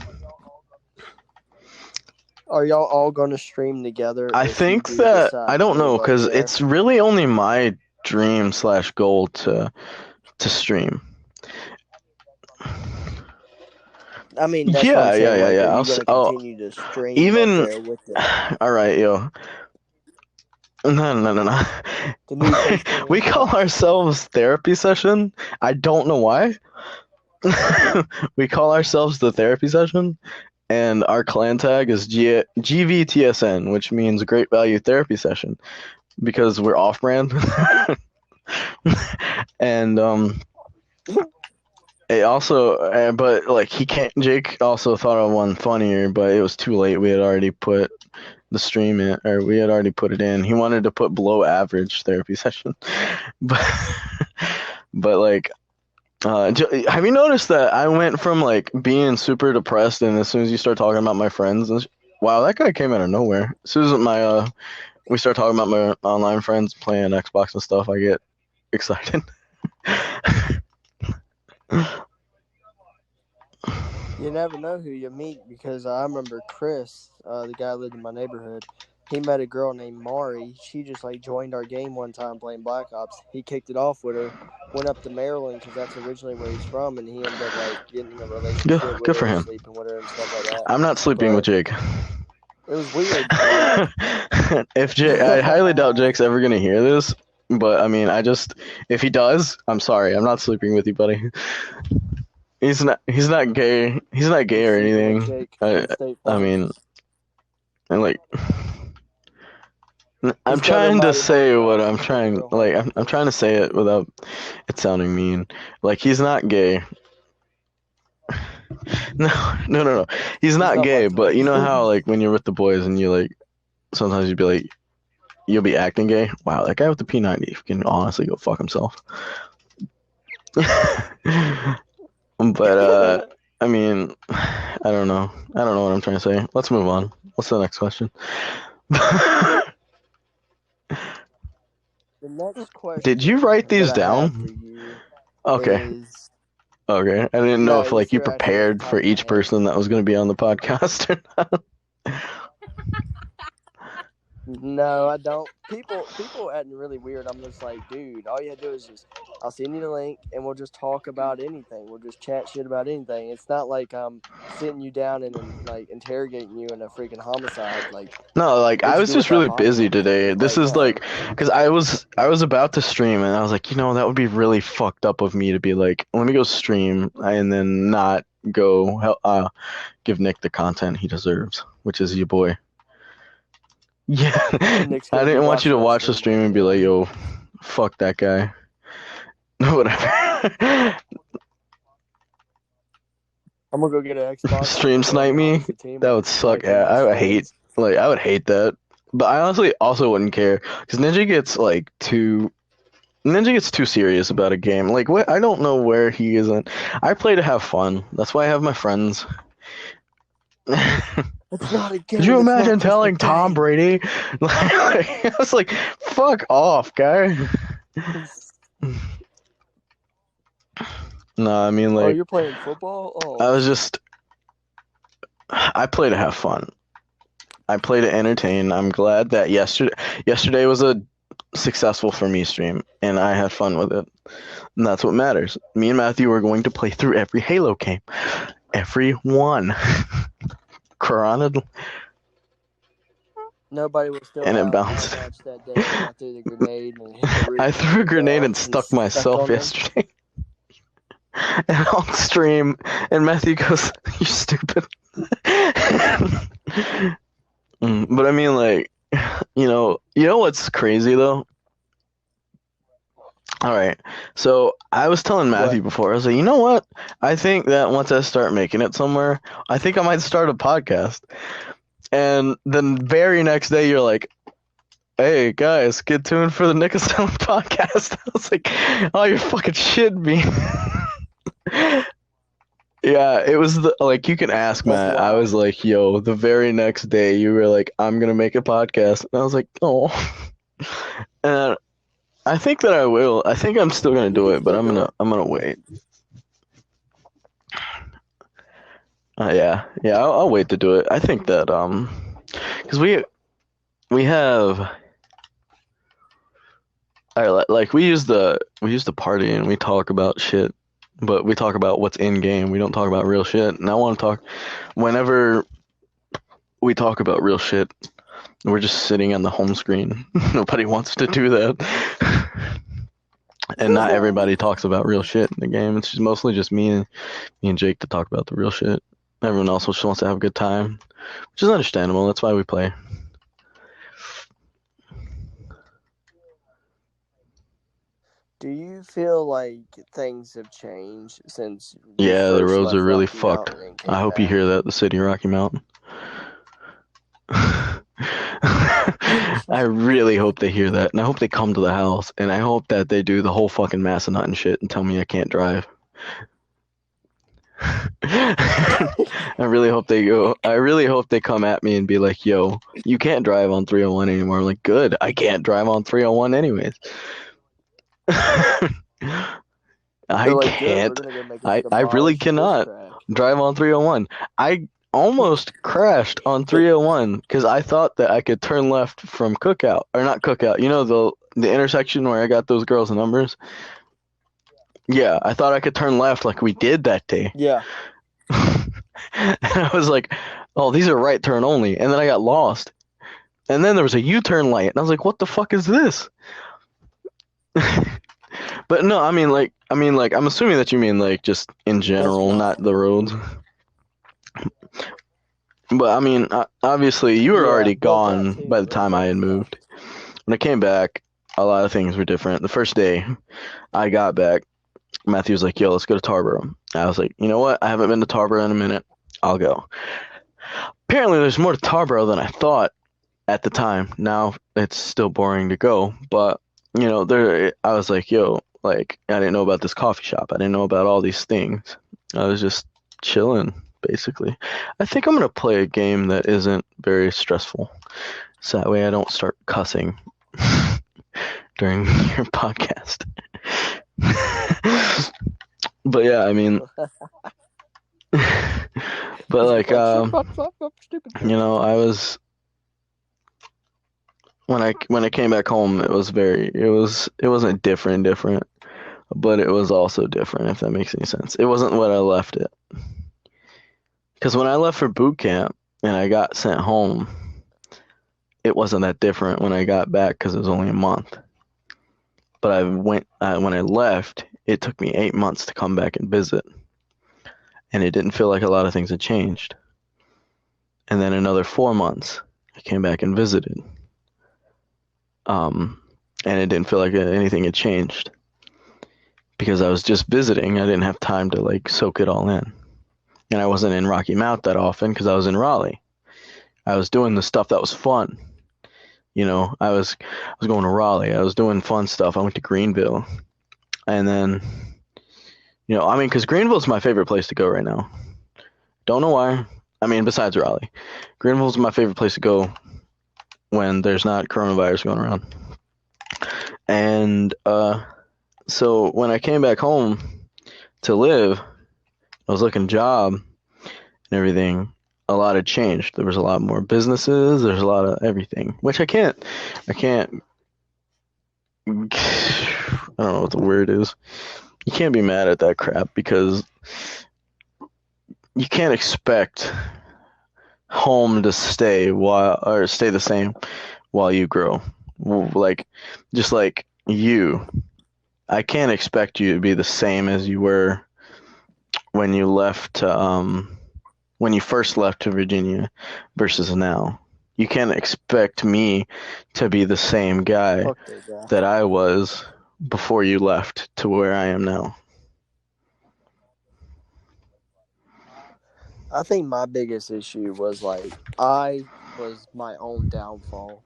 Are y'all all going to stream together? I if you think do that decide I to don't put a know bunch because there? it's really only my dream / goal to stream. I mean, that's what I'm saying. Yeah. Like, are you I'll going to oh, continue to stream even up there with it? all right, yo. No. The new Coastal We Wing? call ourselves therapy session. I don't know why. We call ourselves the therapy session, and our clan tag is GVTSN, which means Great Value Therapy Session, because we're off-brand. And it also, but like he can't. Jake also thought of one funnier, but it was too late. We had already put the stream in, or we had already put it in. He wanted to put below average therapy session, but like, have you noticed that I went from like being super depressed, and as soon as you start talking about my friends, wow, that guy came out of nowhere. As soon as we start talking about my online friends playing Xbox and stuff, I get excited. You never know who you meet because I remember Chris, the guy who lived in my neighborhood. He met a girl named Mari. She just like joined our game one time playing Black Ops. He kicked it off with her, went up to Maryland because that's originally where he's from, and he ended up like getting in a relationship with Good for her, him. sleeping with her and stuff like that. I'm not sleeping with Jake. It was weird. I highly doubt Jake's ever gonna hear this, but I mean, if he does, I'm sorry. I'm not sleeping with you, buddy. He's not gay. He's not gay or anything. I mean, and like, I'm trying to say what I'm trying. Like, I'm trying to say it without it sounding mean. Like, he's not gay. No. He's not gay, but you know how like when you're with the boys and you like, sometimes you'd be like, you'll be acting gay. Wow, that guy with the P90 can honestly go fuck himself. But I mean, I don't know what I'm trying to say. Let's move on. What's the next question? The next question. Did you write these down? Okay. Okay. I didn't know if like you prepared for each person that was going to be on the podcast or not. No, I don't. People acting really weird. I'm just like, dude, all you have to do is I'll send you the link and we'll just talk about anything. We'll just chat shit about anything. It's not like I'm sitting you down and like interrogating you in a freaking homicide. Like, no, like I was just really busy today. This is like, because I was about to stream and I was like, that would be really fucked up of me to be like, let me go stream and then not go give Nick the content he deserves, which is your boy. Yeah, I didn't want you to watch the stream and be like, yo, fuck that guy. Whatever. I'm gonna go get an Xbox. Stream snipe me? That would suck. Yeah, I would hate that. But I honestly also wouldn't care because Ninja gets too serious about a game. Like what? I don't know where he isn't. I play to have fun. That's why I have my friends. It's not a game. Could you it's not imagine just a telling Tom game. Brady? I was like, "Fuck off, guy." No, I mean Oh, like you're playing football? I Oh, was just I play to have fun. I play to entertain. I'm glad that yesterday was a successful for me stream and I had fun with it. And that's what matters. Me and Matthew are going to play through every Halo game. Every one. Corona nobody was still and it out bounced. that much that day when I threw the grenade and hit the roof. I threw a grenade and dogs stuck stuck myself on them. yesterday. And on stream, and Matthew goes, "You stupid." But I mean, like, you know what's crazy though? All right, so I was telling Matthew before, I was like, you know what? I think that once I start making it somewhere, I think I might start a podcast. And then very next day, you're like, "Hey guys, get tuned for the Nick of Stone podcast." I was like, "Oh, you're fucking shitting me." Yeah, it was like you can ask That's Matt. I wild. was like, "Yo," the very next day you were like, "I'm gonna make a podcast," and I was like, "Oh." And I think that I will. I think I'm still gonna do it, but I'm gonna wait. Yeah, I'll wait to do it. I think that because we have. Like we use the party and we talk about shit, but we talk about what's in game. We don't talk about real shit. And I want to talk whenever we talk about real shit. We're just sitting on the home screen. Nobody wants to do that. And not everybody talks about real shit in the game. It's just mostly just me and Jake to talk about the real shit. Everyone else just wants to have a good time, which is understandable. That's why we play. Do you feel like things have changed since you Yeah, the first roads left are really Rocky fucked. Mountain and came I hope you back? hear that, the city of Rocky Mountain. I really hope they hear that, and I hope they come to the house, and I hope that they do the whole fucking Massanutten shit and tell me I can't drive. I really hope they go. I really hope they come at me and be like, "Yo, you can't drive on 301 anymore." I'm like, "Good, I can't drive on 301 anyways." I They're like, good, we're can't. gonna go make I really demolish this cannot track. drive on 301. I almost crashed on 301 because I thought that I could turn left from Cookout, or not Cookout. You know the intersection where I got those girls' numbers. Yeah, I thought I could turn left like we did that day. Yeah. And I was like, "Oh, these are right turn only," and then I got lost. And then there was a U-turn light, and I was like, "What the fuck is this?" But no, I mean like I'm assuming that you mean like just in general, not the roads. But I mean, obviously you were already gone by the time I had moved. When I came back, a lot of things were different. The first day I got back, Matthew was like, "Yo, let's go to Tarboro." I was like, "You know what? I haven't been to Tarboro in a minute. I'll go." Apparently, there's more to Tarboro than I thought at the time. Now it's still boring to go, but you know, I was like, "Yo, like I didn't know about this coffee shop. I didn't know about all these things. I was just chilling, basically." I think I'm gonna play a game that isn't very stressful, so that way I don't start cussing during your podcast. But yeah, I mean, but like, you know, I was when I came back home, it wasn't different, but it was also different, if that makes any sense. It wasn't what I left it. Because when I left for boot camp and I got sent home, it wasn't that different when I got back because it was only a month. But when I left, it took me 8 months to come back and visit. And it didn't feel like a lot of things had changed. And then another 4 months, I came back and visited. And it didn't feel like anything had changed. Because I was just visiting, I didn't have time to like soak it all in. And I wasn't in Rocky Mount that often because I was in Raleigh. I was doing the stuff that was fun. I was going to Raleigh. I was doing fun stuff. I went to Greenville, and then because Greenville's my favorite place to go right now. Don't know why. I mean, besides Raleigh, Greenville's my favorite place to go when there's not coronavirus going around. And so when I came back home to live, I was looking job and everything. A lot had changed. There was a lot more businesses. There's a lot of everything, which I can't. I don't know what the word is. You can't be mad at that crap because you can't expect home to stay the same while you grow. Just like you, I can't expect you to be the same as you were when you when you first left to Virginia versus now. You can't expect me to be the same guy that I was before you left to where I am now. I think my biggest issue was I was my own downfall.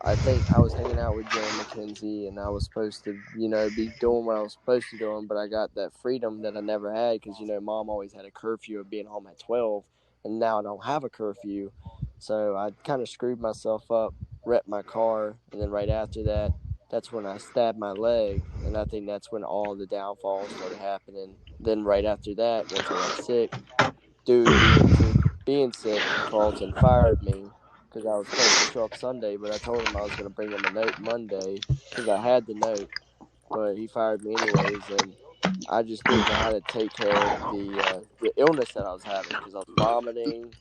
I think I was hanging out with Jerry McKenzie, and I was supposed to, be doing what I was supposed to do, but I got that freedom that I never had because, Mom always had a curfew of being home at 12, and now I don't have a curfew. So I kind of screwed myself up, wrecked my car, and then right after that, that's when I stabbed my leg, and I think that's when all the downfalls started happening. Then right after that, once I got sick, being sick, Carlton fired me because I was supposed to show up Sunday, but I told him I was going to bring him a note Monday because I had the note, but he fired me anyways, and I just didn't know how to take care of the illness that I was having because I was vomiting.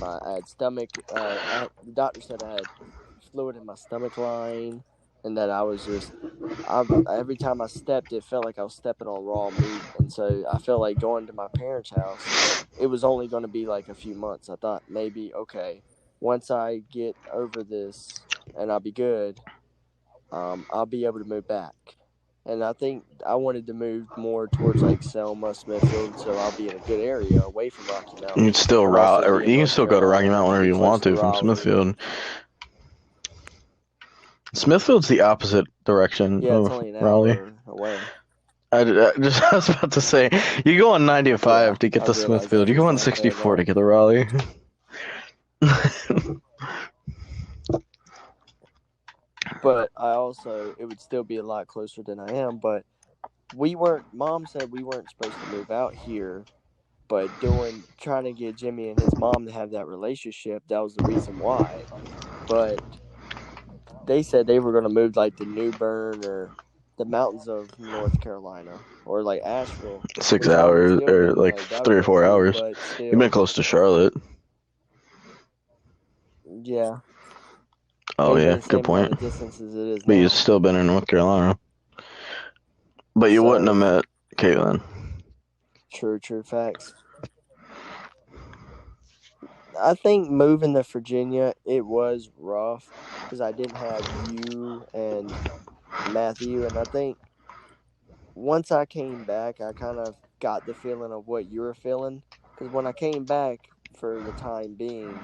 I had stomach. The doctor said I had fluid in my stomach line, and that I was just. Every time I stepped, it felt like I was stepping on raw meat, and so I felt like going to my parents' house. It was only going to be like a few months. I thought maybe once I get over this and I'll be good, I'll be able to move back. And I think I wanted to move more towards Selma, Smithfield, so I'll be in a good area away from Rocky Mountain. You can still go to Rocky Mountain whenever you want to from Smithfield. Smithfield's the opposite direction of Raleigh. Away. I was about to say, you go on 95 to get to Smithfield. You go on 64 to get to Raleigh. But it would still be a lot closer than I am. But Mom said we weren't supposed to move out here. But trying to get Jimmy and his mom to have that relationship, that was the reason why. But they said they were going to move to New Bern or the mountains of North Carolina or Asheville. 6 hours or 3 or 4 hours. You've been close to Charlotte. Yeah. Oh, yeah. Good point. But you've still been in North Carolina. But you wouldn't have met Caitlin. True facts. I think moving to Virginia, it was rough because I didn't have you and Matthew. And I think once I came back, I kind of got the feeling of what you were feeling. Because when I came back for the time being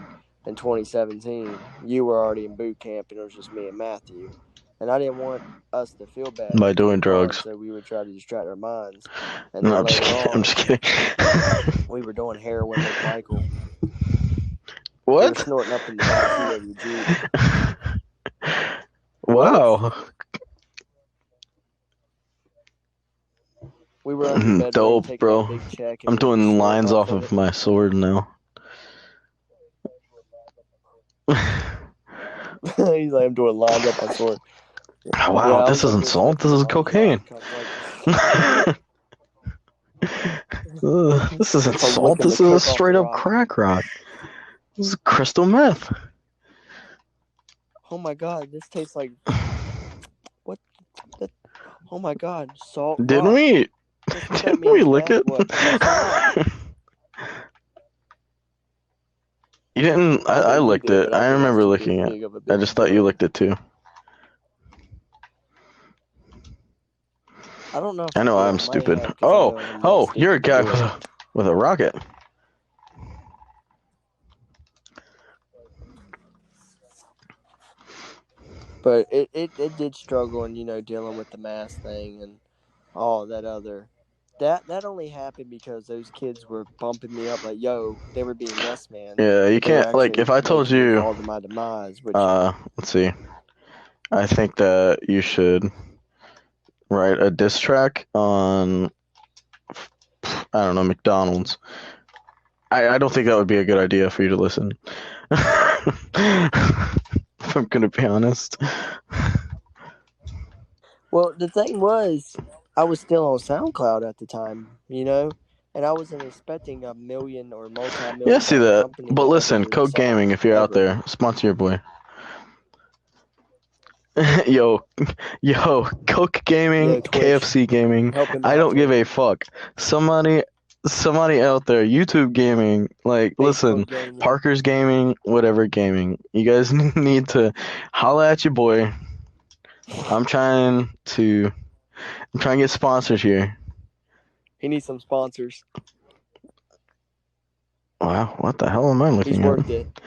in 2017, you were already in boot camp and it was just me and Matthew. And I didn't want us to feel bad by doing drugs. So we would try to distract our minds. And no, I'm just kidding. We were doing heroin with Michael. What? We were snorting up in the backseat of your Jeep. Wow. We were on bed dope, bro. I'm doing lines off of my sword now. He's I'm doing lines up my sword. Wow, this isn't salt. This is cocaine. This isn't salt. This is a straight up crack rock. This is crystal meth. Oh my god, this tastes like what? Oh my god, salt. Didn't we lick it? You didn't. I licked it. I remember licking it. I just thought you licked it too. I don't know. I know I'm stupid. Oh, you're a guy with a rocket. But it did struggle, and dealing with the mask thing and all that other. That only happened because those kids were bumping me up like, yo, they were being yes man. Yeah, you But they were can't, like, actually if I told making me you, fall to my demise, which let's see, I think that you should write a diss track on, I don't know, McDonald's. I don't think that would be a good idea for you to listen. If I'm gonna be honest. well, the thing was, I was still on SoundCloud at the time, and I wasn't expecting a million or multi-million Yeah, I see that. company But to listen, upload a Coke Gaming, song if you're out ever. there, sponsor your boy. Yo, Coke Gaming, Yo, Twitch, KFC Gaming. help him I out, don't give Twitch. a fuck. Somebody out there, YouTube Gaming, like, listen, Facebook Gaming. Parker's Gaming, whatever gaming. You guys need to holla at your boy. I'm trying to get sponsored here. He needs some sponsors. Wow, what the hell am I looking He's at? worth it.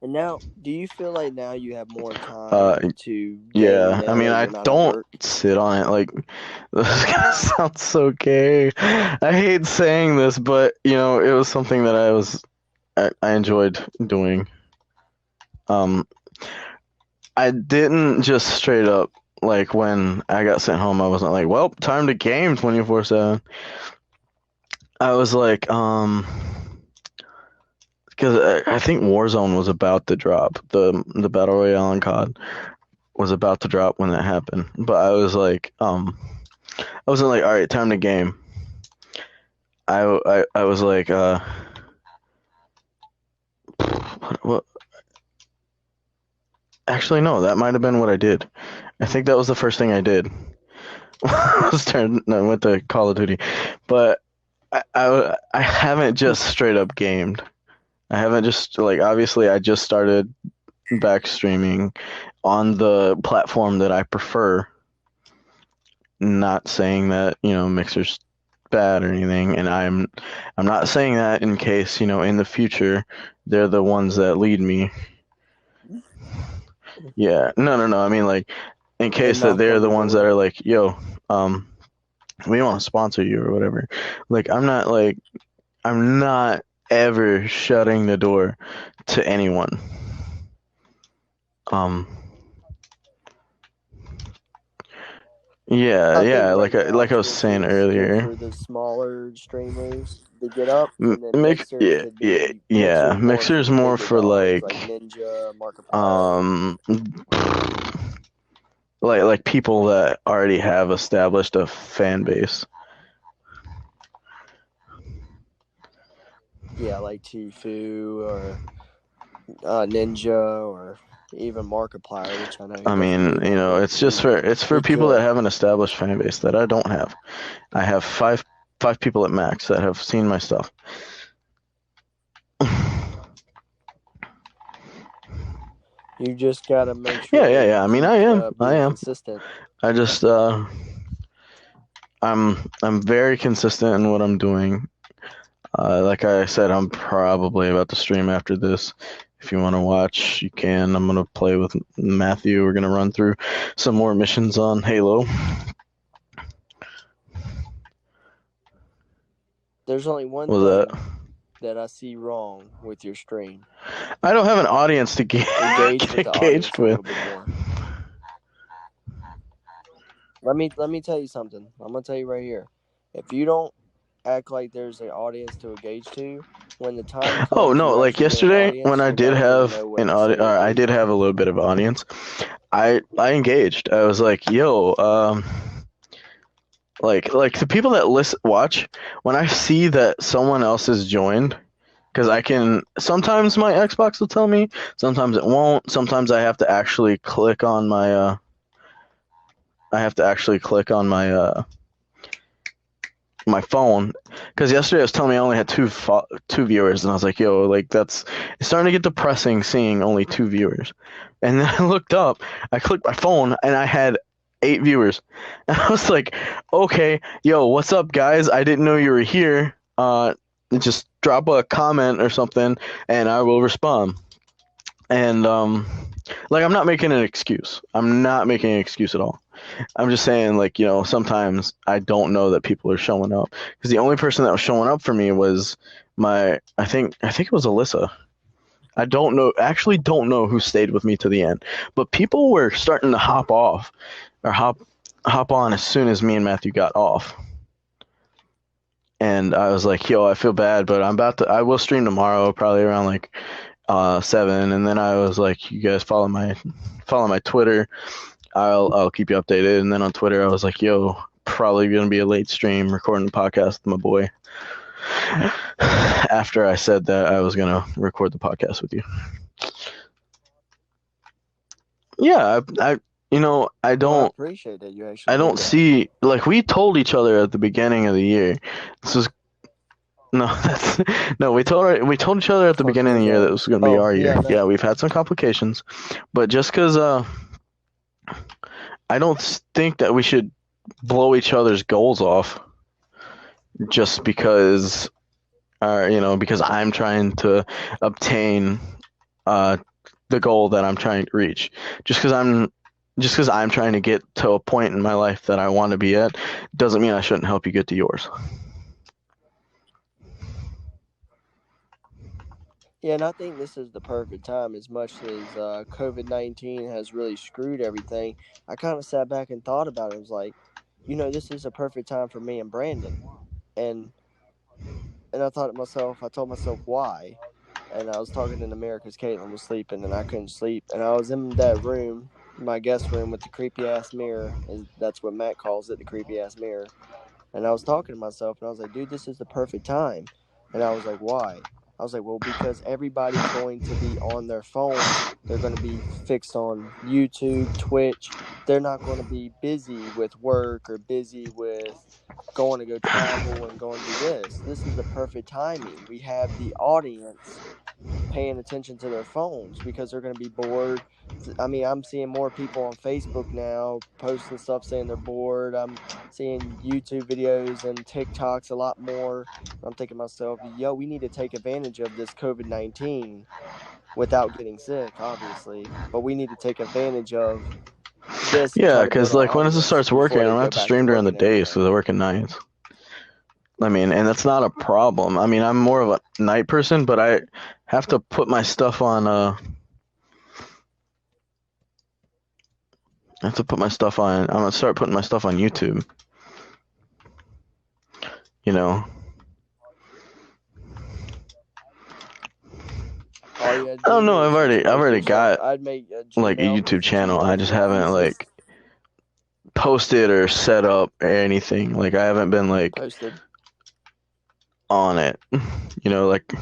And now, do you feel like now you have more time to game Yeah, now I mean, that I you're not at don't work? sit on it. Like, this is gonna sound so gay. I hate saying this, but it was something that I enjoyed doing. I didn't just straight up, like, when I got sent home, I wasn't like, well, time to game 24/7. I was like, because I think Warzone was about to drop. The Battle Royale on COD was about to drop when that happened. But I was like, I wasn't like, all right, time to game. I was like, what? Actually, no, that might have been what I did. I think that was the first thing I did. I went to Call of Duty, but I haven't just straight up gamed. I haven't just, like, obviously I just started back streaming on the platform that I prefer. Not saying that, Mixer's bad or anything, and I'm not saying that in case, in the future they're the ones that lead me. Yeah, no. I mean, like, in case that they're the ones that are like, yo, we want to sponsor you or whatever. Like, I'm not ever shutting the door to anyone. Yeah, like I was saying earlier. For the smaller streamers to get up, and then Mixer could be Mixer's more for like Ninja, Markiplier. Like people that already have established a fan base. Yeah, like Tfue or Ninja or even Markiplier, which I know. I mean, it's for people that have an established fan base that I don't have. I have five people at max that have seen my stuff. You just gotta make sure. Yeah. I mean, I am consistent. I just I'm very consistent in what I'm doing. Like I said, I'm probably about to stream after this. If you want to watch, you can. I'm gonna play with Matthew. We're gonna run through some more missions on Halo. There's only one thing that I see wrong with your stream. I don't have an audience to get engaged with. Let me tell you something. I'm gonna tell you right here. If you don't act like there's an audience to engage to, when the time comes. Oh no! Like yesterday, when I did have an audience, I did have a little bit of audience. I engaged. I was like, "Yo, like the people that watch, when I see that someone else is joined, because I can sometimes my Xbox will tell me, sometimes it won't. Sometimes I have to actually click on my my phone, because yesterday I was telling me I only had two viewers, and I was like, yo, like it's starting to get depressing seeing only 2 viewers. And then I looked up, I clicked my phone, and I had 8 viewers. And I was like, okay, yo, what's up, guys? I didn't know you were here. Just drop a comment or something, and I will respond. And like I'm not making an excuse. I'm not making an excuse at all. I'm just saying, like, sometimes I don't know that people are showing up because the only person that was showing up for me was I think it was Alyssa. I actually don't know who stayed with me to the end, but people were starting to hop off or hop on as soon as me and Matthew got off. And I was like, yo, I feel bad, but I will stream tomorrow, probably around like 7. And then I was like, you guys follow my Twitter. I'll keep you updated. And then on Twitter, I was like, yo, probably gonna be a late stream recording the podcast with my boy. After I said that I was gonna record the podcast with you. Yeah, I I don't appreciate that you actually. I don't see, like, we told each other at the beginning of the year. This was no, we told each other at the beginning of the year that this was gonna be our year. yeah, no. Yeah, we've had some complications, but just because I don't think that we should blow each other's goals off just because because I'm trying to obtain the goal that I'm trying to reach. Just because I'm trying to get to a point in my life that I want to be at doesn't mean I shouldn't help you get to yours. Yeah, and I think this is the perfect time. As much as COVID-19 has really screwed everything, I kind of sat back and thought about it. I was like, this is a perfect time for me and Brandon, and I thought to myself, I told myself why, and I was talking in the mirror because Caitlin was sleeping and I couldn't sleep, and I was in that room, my guest room, with the creepy ass mirror. That's what Matt calls it, the creepy ass mirror. And I was talking to myself, and I was like, dude, this is the perfect time. And I was like, why? I was like, well, because everybody's going to be on their phones. They're going to be fixed on YouTube, Twitch. They're not going to be busy with work or busy with going to go travel and going to do this. This is the perfect timing. We have the audience paying attention to their phones because they're going to be bored. I mean, I'm seeing more people on Facebook now posting stuff saying they're bored. I'm seeing YouTube videos and TikToks a lot more. I'm thinking to myself, yo, we need to take advantage of this COVID-19 without getting sick, obviously. But we need to take advantage of this. Yeah, because like when it starts working, I don't have to stream during the days because I work at nights. I mean, and that's not a problem. I mean, I'm more of a night person, but I have to put my stuff on. I have to put my stuff on. I'm gonna start putting my stuff on YouTube. All you gotta do I don't know. I've already got I'd make a like a Gmail YouTube for channel. I just haven't Jesus. like posted or set up or anything. Like I haven't been like Posted. on it. Like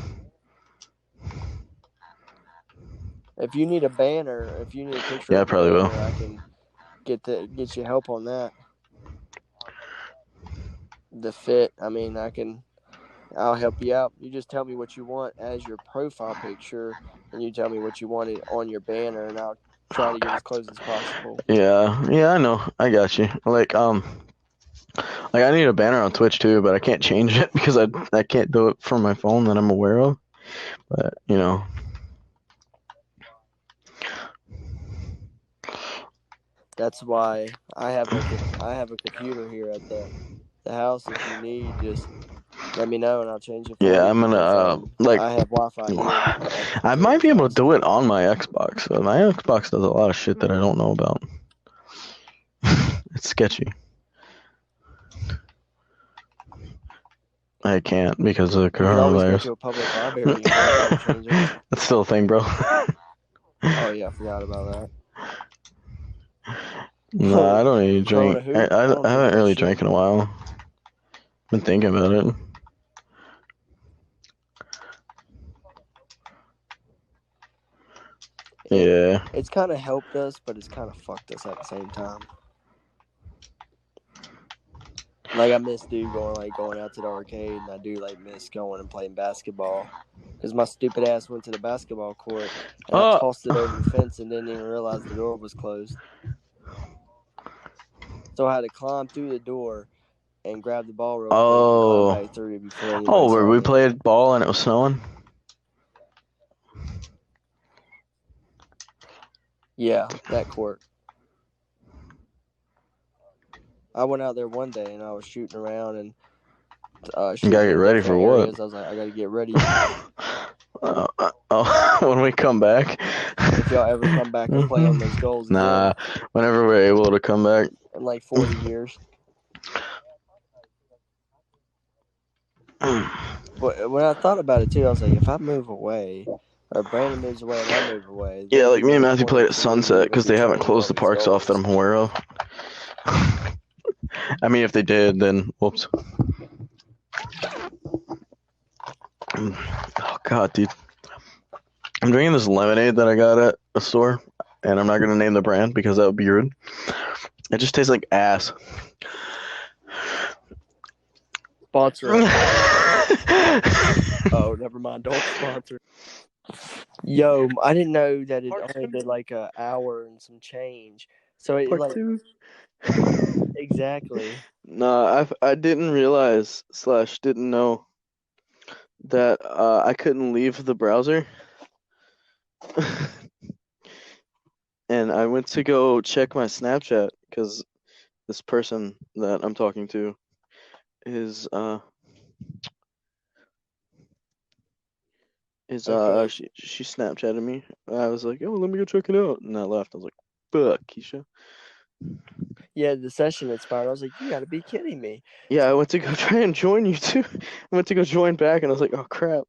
if you need a banner, if you need a picture, Yeah, I of the probably will. banner, I can get you help on that. The fit, I mean, I'll help you out. You just tell me what you want as your profile picture, and you tell me what you want on your banner, and I'll try to get as close as possible. Yeah, I know. I got you. Like I need a banner on Twitch too, but I can't change it because I can't do it from my phone that I'm aware of. But That's why I have a computer here at the house. If you need, just let me know and I'll change it for you. Yeah, I'm gonna like I have Wi-Fi here. I might be able to do it on my Xbox. So my Xbox does a lot of shit that I don't know about. It's sketchy. I can't because of the You can always go coronavirus. to a public library and change it. That's still a thing, bro. Oh yeah, I forgot about that. No, I don't need to drink. Corona who? I I don't haven't drink really that drank in a while. Been thinking about it. Yeah. It's kind of helped us, but it's kind of fucked us at the same time. Like I miss going out to the arcade, and I do like miss going and playing basketball. Because my stupid ass went to the basketball court and I tossed it over the fence and didn't even realize the door was closed. So I had to climb through the door and grab the ball real quick and climb back through it before anybody where saw we me. played ball and it was snowing? Yeah, that court. I went out there one day and I was shooting around and You shooting gotta get in ready for different what? areas. I was like, I gotta get ready. When we come back. If y'all ever come back and play on those goals Nah, again whenever we're able to come back. in like 40 years. But when I thought about it too, I was like, if I move away, or Brandon moves away and I move away, Yeah, there'd like be me and no Matthew point played at for me to Sunset even because be they haven't training closed on the these parks off that goals. I'm aware of. I mean, if they did, then whoops. Oh God, dude. I'm drinking this lemonade that I got at a store, and I'm not gonna name the brand because that would be rude. It just tastes like ass. Sponsor us. Oh, never mind. Don't sponsor. Yo, I didn't know that it only been like an hour and some change. So it Part like two. exactly. Nah, I didn't realize / didn't know that I couldn't leave the browser. And I went to go check my Snapchat because this person that I'm talking to is Okay. she Snapchatted me. I was like, oh, let me go check it out, and I left. I was like, fuck, Keisha. Yeah, the session expired. I was like, you got to be kidding me. Yeah, I went to go try and join you too. I went to go join back, and I was like, oh crap.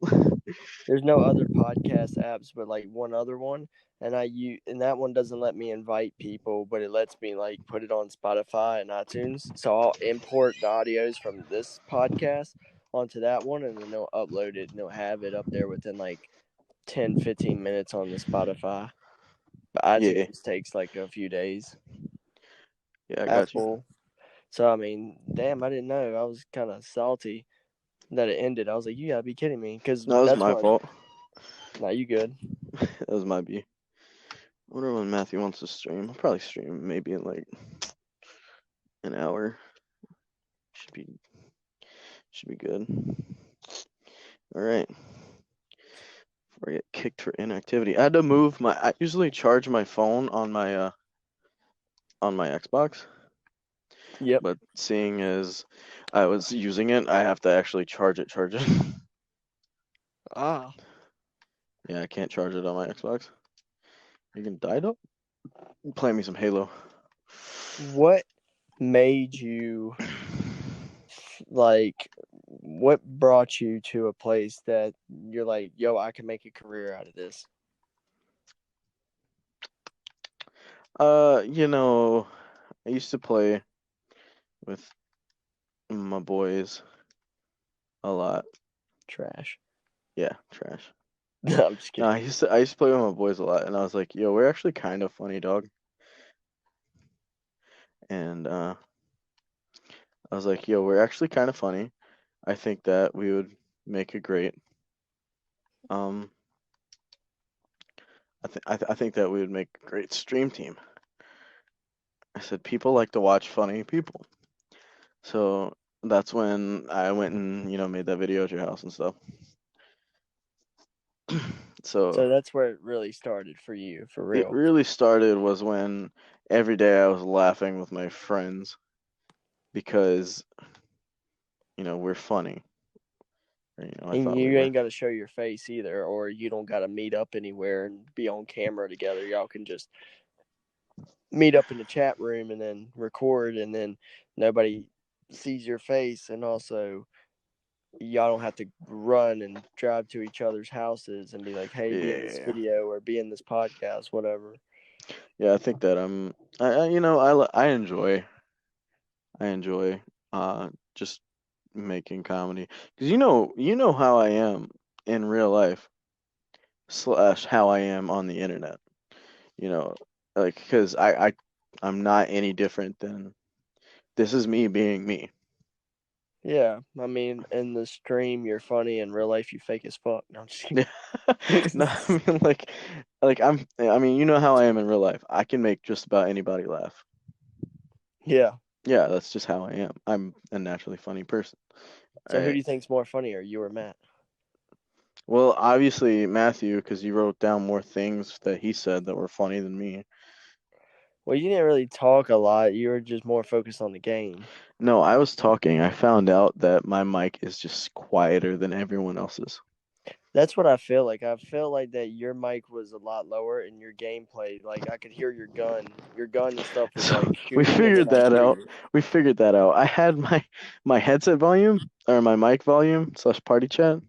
There's no other podcast apps but like one other one, and and that one doesn't let me invite people, but it lets me like put it on Spotify and iTunes. So I'll import the audios from this podcast onto that one, and then they'll upload it and they'll have it up there within like 10-15 minutes on the Spotify. But iTunes Yeah, takes like a few days. I got you. Apple. So I mean, damn, I didn't know. I was kind of salty that it ended. I was like, you gotta be kidding me, because No, that was that's my when. fault. Nah, you good? That was my B. I wonder when Matthew wants to stream. I'll probably stream maybe in like an hour. Should be good. All right. Before I get kicked for inactivity, I had to move my. I usually charge my phone on my Xbox, Yep. but seeing as I was using it, I have to actually charge it. Ah. Yeah, I can't charge it on my Xbox. You can die though. Play me some Halo. What made you like? What brought you to a place that you're like, yo, I can make a career out of this? You know, I used to play with my boys a lot. Trash. Yeah, trash. No, I'm just No, kidding. I used to play with my boys a lot, and I was like, yo, we're actually kind of funny, dog. And I was like, yo, we're actually kind of funny. I think that we would make a great um I think that we would make a great stream team. I said people like to watch funny people. So that's when I went and, made that video at your house and stuff. So So that's where it really started for you, for it real. really started was when every day I was laughing with my friends because, we're funny. Or, I And thought we you were. ain't got to show your face either, or you don't got to meet up anywhere and be on camera together. Y'all can just meet up in the chat room and then record, and then nobody sees your face. And also, y'all don't have to run and drive to each other's houses and be like, hey, be in this Yeah. video or be in this podcast, whatever. Yeah, I think that I enjoy just making comedy because you know how I am in real life / how I am on the internet. You know, like because I'm not any different than this is me being me. Yeah, I mean, in the stream, you're funny. In real life, you fake as fuck. No, I'm just kidding. No, I mean I mean you know how I am in real life. I can make just about anybody laugh. Yeah. Yeah, that's just how I am. I'm a naturally funny person. So who do you think's more funnier, you or Matt? Well, obviously Matthew, because you wrote down more things that he said that were funny than me. Well, you didn't really talk a lot. You were just more focused on the game. No, I was talking. I found out that my mic is just quieter than everyone else's. That's what I feel like. I feel like that your mic was a lot lower and your gameplay, like I could hear your gun. Your gun and stuff was So like we shooting, and figured then I that hear out. you. We figured that out. I had my headset volume or my mic volume slash party chat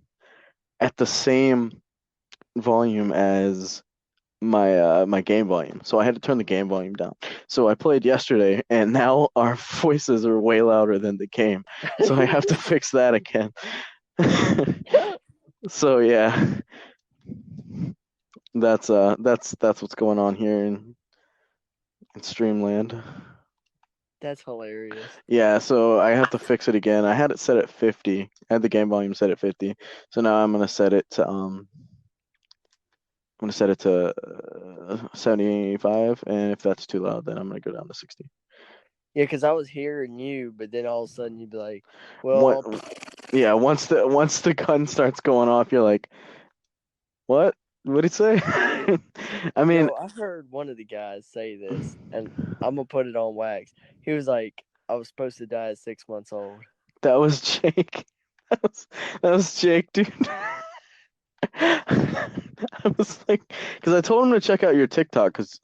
at the same volume as my game volume. So I had to turn the game volume down. So I played yesterday and now our voices are way louder than the game. So I have to fix that again. So yeah. That's what's going on here in Streamland. That's hilarious. Yeah, so I have to fix it again. I had it set at 50. I had the game volume set at 50. So now I'm gonna set it to 75, and if that's too loud, then I'm gonna go down to 60. Yeah, because I was hearing you, but then all of a sudden you'd be like, What? "Well, Yeah, once the gun starts going off, you're like, what? What'd he say? I mean, yo, I heard one of the guys say this, and I'm gonna put it on wax. He was like, I was supposed to die at 6 months old." that was Jake. That was Jake, dude. I was like, because I told him to check out your TikTok, because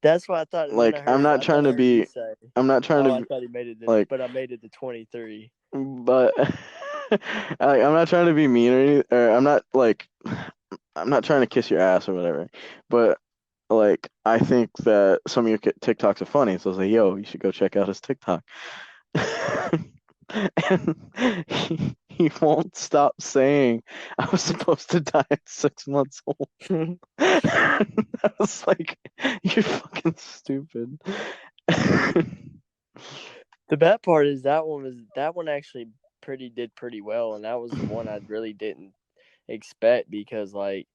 That's what I thought, and then like I heard, I thought I heard you say, I'm not trying "Oh, to I be thought he made it, like, but I made it to 23." but I'm not trying to be mean or anything, or I'm not trying to kiss your ass or whatever, but like I think that some of your TikToks are funny, so I was like, yo, you should go check out his TikTok. And he won't stop saying I was supposed to die at 6 months old. I was like, you're fucking stupid. The bad part is that one actually did pretty well, and that was the one I really didn't expect because like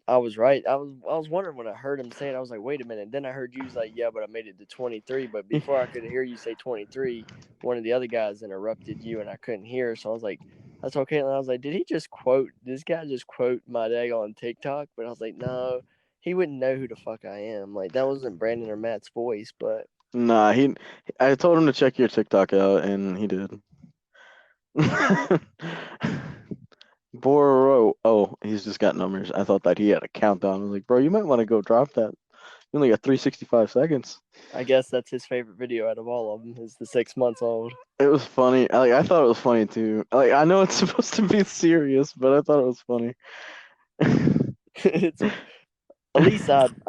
I was right. I was wondering when I heard him say it. I was like, wait a minute. Then I heard you was like, yeah, but I made it to 23. But before I could hear you say 23, one of the other guys interrupted you, and I couldn't hear. So I was like, that's okay. And I was like, did he just quote this guy? Just quote my day on TikTok? But I was like, no, he wouldn't know who the fuck I am. Like that wasn't Brandon or Matt's voice, but Nah, I told him to check your TikTok out, and he did. Boro. Oh, he's just got numbers. I thought that he had a countdown. I was like, bro, you might want to go drop that. You only got 365 seconds. I guess that's his favorite video out of all of them is the 6 months old. It was funny. I thought it was funny too. Like, I know it's supposed to be serious, but I thought it was funny. It's at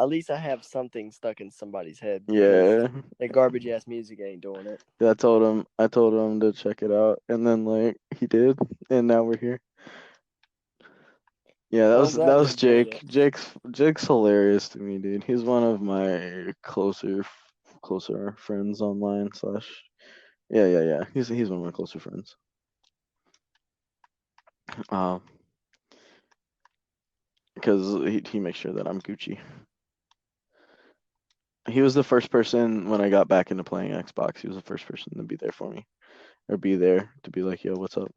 least I have something stuck in somebody's head. Yeah. That garbage ass music ain't doing it. I told him to check it out, and then like he did, and now we're here. Yeah, Well, I'm that glad you was enjoyed Jake. it. Jake's hilarious to me, dude. He's one of my closer friends online slash. Yeah. He's one of my closer friends. Because he makes sure that I'm Gucci. He was the first person when I got back into playing Xbox. He was the first person to be there for me, or be there to be like, yo, what's up?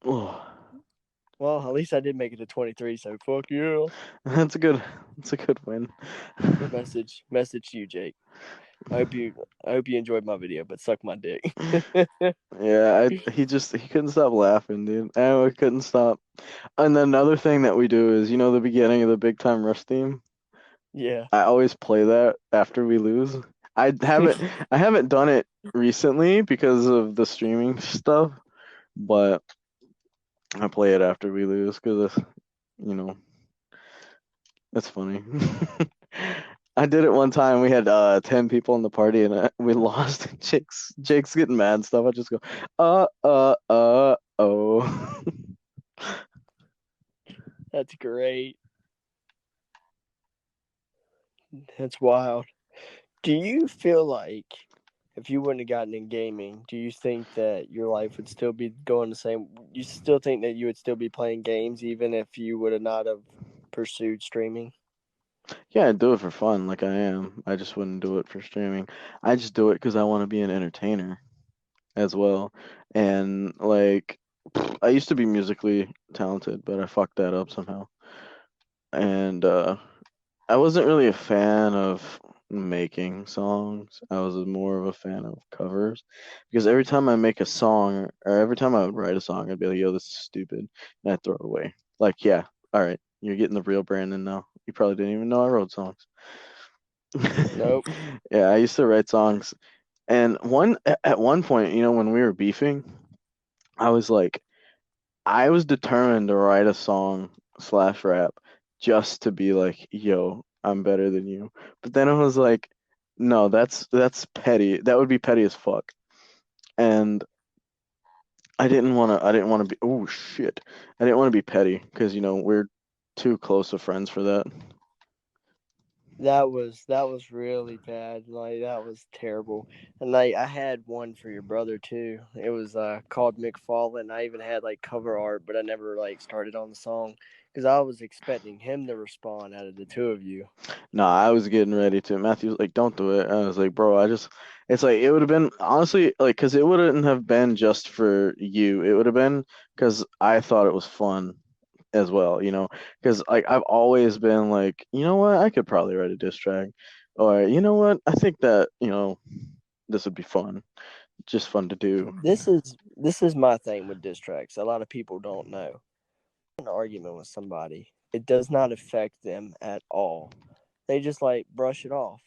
Oh, Well, at least I did make it to 23, so fuck you. that's a good win. Message to you, Jake. I hope you enjoyed my video, but suck my dick. Yeah, he couldn't stop laughing, dude. And we couldn't stop. And then another thing that we do is, the beginning of the Big Time Rush theme. Yeah. I always play that after we lose. I haven't done it recently because of the streaming stuff, but I play it after we lose because that's funny. I did it one time. We had 10 people in the party and we lost. Jake's getting mad and stuff. I just go, oh. That's great. That's wild. Do you feel like if you wouldn't have gotten in gaming, do you think that your life would still be going the same? You still think that you would still be playing games even if you would have not have pursued streaming? Yeah, I'd do it for fun, like I am. I just wouldn't do it for streaming. I just do it because I want to be an entertainer as well. And like, I used to be musically talented, but I fucked that up somehow. and I wasn't really a fan of making songs. I was more of a fan of covers because every time I make a song or every time I would write a song, I'd be like, "Yo, this is stupid," and I'd throw it away. Like, yeah, all right, you're getting the real Brandon now. You probably didn't even know I wrote songs. Nope. Yeah, I used to write songs, and at one point, when we were beefing, I was like, I was determined to write a song slash rap just to be like, yo, I'm better than you. But then I was like, no, that's petty. That would be petty as fuck. And I didn't wanna be oh shit. I didn't want to be petty because we're too close of friends for that. That was really bad. Like that was terrible. And like I had one for your brother too. It was called McFallen. I even had like cover art, but I never like started on the song because I was expecting him to respond out of the two of you. No, I was getting ready to. Matthew was like, "Don't do it." I was like, "Bro, it's like it would have been honestly like because it wouldn't have been just for you. It would have been because I thought it was fun as well. Because like I've always been like, you know what, I could probably write a diss track, or you know what, I think that this would be fun, just fun to do. This is my thing with diss tracks. A lot of people don't know. An argument with somebody, it does not affect them at all. They just like brush it off.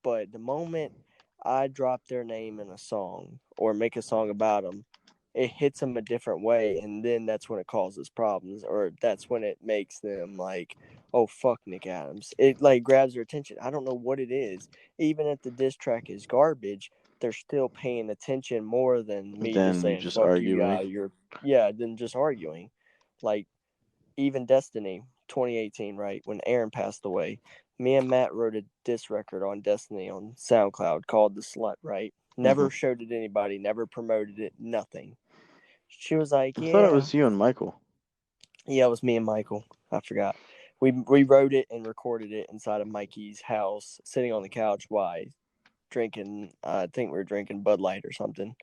But the moment I drop their name in a song or make a song about them, it hits them a different way, and then that's when it causes problems, or that's when it makes them like, oh fuck Nick Adams. It like grabs their attention. I don't know what it is. Even if the diss track is garbage, they're still paying attention more than me just Then you saying just fuck you, arguing. you're than just arguing. Like even Destiny 2018, right? When Aaron passed away, me and Matt wrote a diss record on Destiny on SoundCloud called The Slut, right? Hmm. Never showed it to anybody, never promoted it, nothing. She was like, I thought it yeah. was you and Michael. Yeah, it was me and Michael. I forgot. We wrote it and recorded it inside of Mikey's house, sitting on the couch while drinking, I think we were drinking Bud Light or something.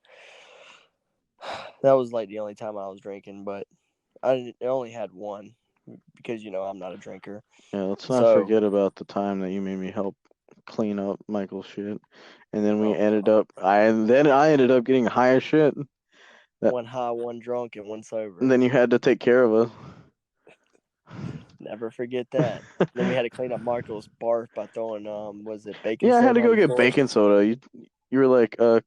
That was like the only time I was drinking, but I only had one because, I'm not a drinker. Yeah, let's not So, forget about the time that you made me help clean up Michael's shit, and then we oh, ended up. I ended up getting higher shit. That one high, one drunk, and one and sober. then you had to take care of us. Never forget that. Then we had to clean up Michael's barf by throwing was it baking Yeah, I had to soda on go the get floor? baking soda. You were like, oh,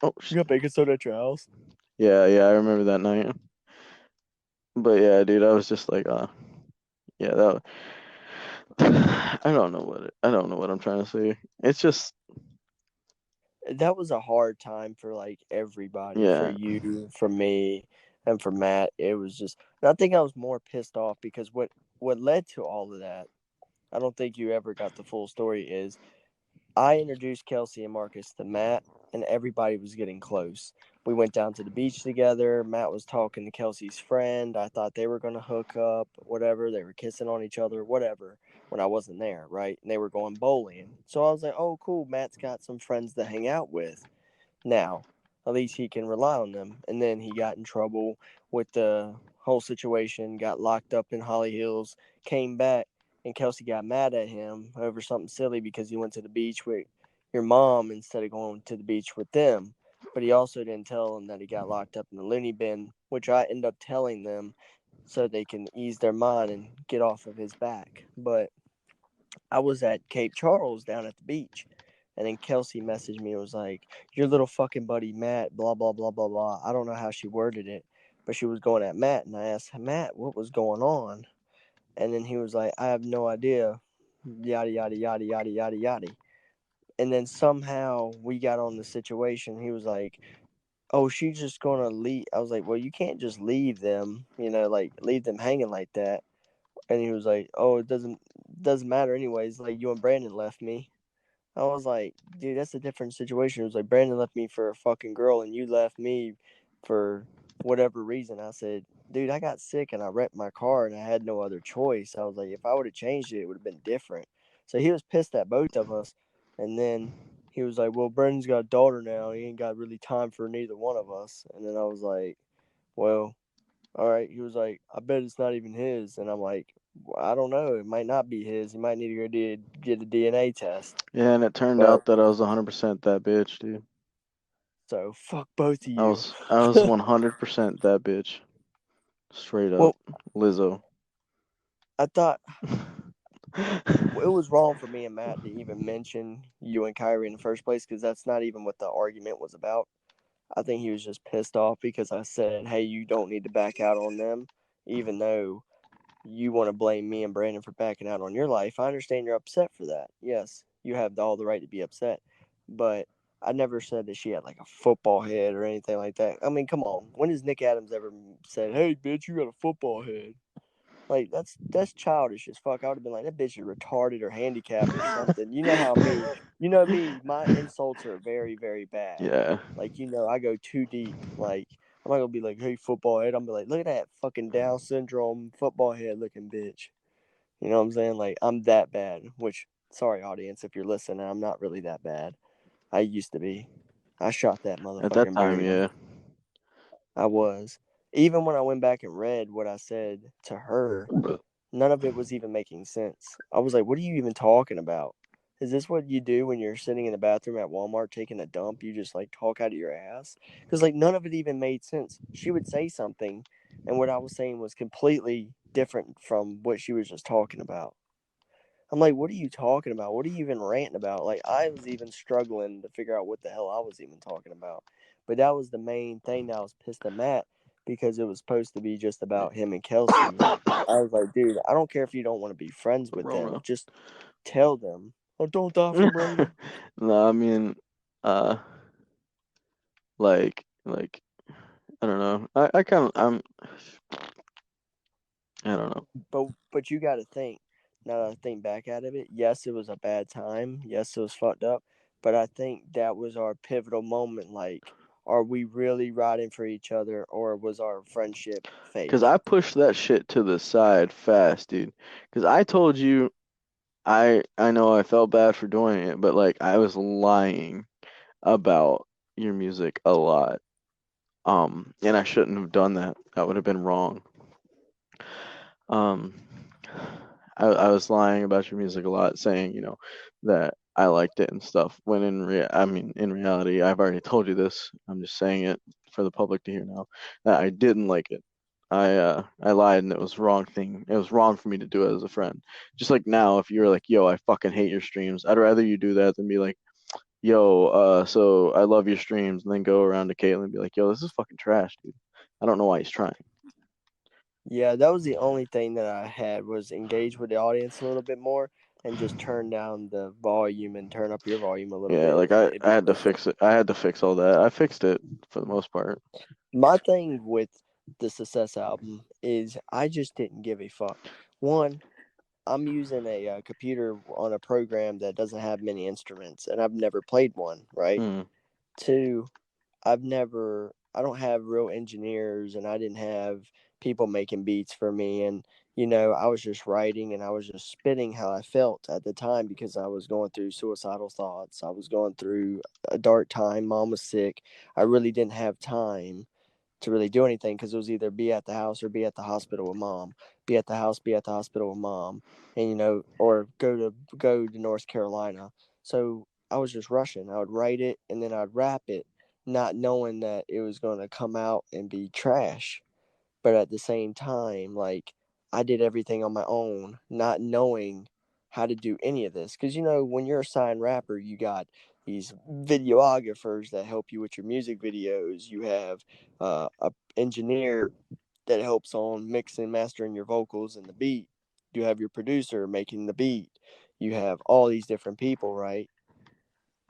You got baking soda at your house? yeah, yeah, I remember that night. But yeah, dude, I was just like, yeah, that. I don't know what I'm trying to say. It's just, That was a hard time for like everybody, for yeah, you, for me, and for Matt. It was just, and I think I was more pissed off because what led to all of that. I don't think you ever got the full story. Is I introduced Kelsey and Marcus to Matt, and everybody was getting close. We went down to the beach together. Matt was talking to Kelsey's friend. I thought they were going to hook up, whatever. They were kissing on each other, whatever, when I wasn't there, right? And they were going bowling. So I was like, oh, cool. Matt's got some friends to hang out with now. At least he can rely on them. And then he got in trouble with the whole situation, got locked up in Holly Hills, came back, and Kelsey got mad at him over something silly because he went to the beach with your mom instead of going to the beach with them. But he also didn't tell them that he got locked up in the loony bin, which I end up telling them so they can ease their mind and get off of his back. But I was at Cape Charles down at the beach. And then Kelsey messaged me and was like, your little fucking buddy Matt, blah, blah, blah, blah, blah. I don't know how she worded it, but she was going at Matt. And I asked Matt what was going on. And then he was like, I have no idea. Yada, yada, yada, yada, yada, yada. And then somehow we got on the situation. He was like, oh, she's just going to leave. I was like, well, you can't just leave them, like leave them hanging like that. And he was like, oh, it doesn't matter anyways. Like you and Brandon left me. I was like, dude, that's a different situation. It was like Brandon left me for a fucking girl and you left me for whatever reason. I said, dude, I got sick and I wrecked my car and I had no other choice. I was like, if I would have changed it, it would have been different. So he was pissed at both of us. And then he was like, well, Brandon's got a daughter now. He ain't got really time for neither one of us. And then I was like, well, all right. He was like, I bet it's not even his. And I'm like, I don't know. It might not be his. He might need to go get a DNA test. Yeah, and it turned But out that I was 100% that bitch, dude. so fuck both of I you. was 100% that bitch. Straight up. Well, Lizzo. I thought it was wrong for me and Matt to even mention you and Kyrie in the first place because that's not even what the argument was about. I think he was just pissed off because I said, "Hey, you don't need to back out on them," even though you want to blame me and Brandon for backing out on your life. I understand you're upset for that. Yes, you have all the right to be upset, but I never said that she had like a football head or anything like that. I mean, come on. When has Nick Adams ever said, "Hey, bitch, you got a football head"? Like that's childish as fuck. I would have been like, that bitch is retarded or handicapped or something. You know me, my insults are very, very bad. Yeah. Like, I go too deep. Like, I'm not gonna be like, hey, football head. I'm be like, look at that fucking Down syndrome football head looking bitch. You know what I'm saying? Like, I'm that bad. Which, sorry, audience, if you're listening, I'm not really that bad. I used to be. I shot that At that motherfucker and time, buried him. yeah. I was. Even when I went back and read what I said to her, none of it was even making sense. I was like, what are you even talking about? Is this what you do when you're sitting in the bathroom at Walmart taking a dump? You just like talk out of your ass? Because like none of it even made sense. She would say something, and what I was saying was completely different from what she was just talking about. I'm like, what are you talking about? What are you even ranting about? Like, I was even struggling to figure out what the hell I was even talking about. But that was the main thing that I was pissed at Matt because it was supposed to be just about him and Kelsey. I was like, dude, I don't care if you don't want to be friends with them. Just tell them. Oh, don't die from Rona. No, I mean, uh, like, I don't know. I kind of, I don't know. But you got to think. Now that I think back at it, yes, it was a bad time. Yes, it was fucked up. But I think that was our pivotal moment. Like, are we really riding for each other, or was our friendship fake? Because I pushed that shit to the side fast, dude. Because I told you, I know I felt bad for doing it, but like I was lying about your music a lot. And I shouldn't have done that. That would have been wrong. Um, I was lying about your music a lot, saying, that I liked it and stuff. When in reality, I've already told you this. I'm just saying it for the public to hear now that I didn't like it. I lied and it was wrong thing. It was wrong for me to do it as a friend. Just like now, if you're like, yo, I fucking hate your streams, I'd rather you do that than be like, yo, so I love your streams, and then go around to Caitlin and be like, yo, this is fucking trash, dude. I don't know why he's trying. Yeah, that was the only thing that I had was engage with the audience a little bit more and just turn down the volume and turn up your volume a little Yeah, bit. like And I it'd be had to perfect. fix it. I had to fix all that. I fixed it for the most part. My thing with the Success album is I just didn't give a fuck. One, I'm using a computer on a program that doesn't have many instruments, and I've never played one, right? Mm. Two, I don't have real engineers, and I didn't have people making beats for me. And, I was just writing and I was just spitting how I felt at the time because I was going through suicidal thoughts. I was going through a dark time. Mom was sick. I really didn't have time to really do anything because it was either be at the house or be at the hospital with mom, be at the house, be at the hospital with mom, and or go to North Carolina. So I was just rushing. I would write it and then I'd rap it, not knowing that it was going to come out and be trash. But at the same time, like I did everything on my own, not knowing how to do any of this. Because when you're a signed rapper, you got these videographers that help you with your music videos. You have a engineer that helps on mixing, mastering your vocals and the beat. You have your producer making the beat. You have all these different people, right?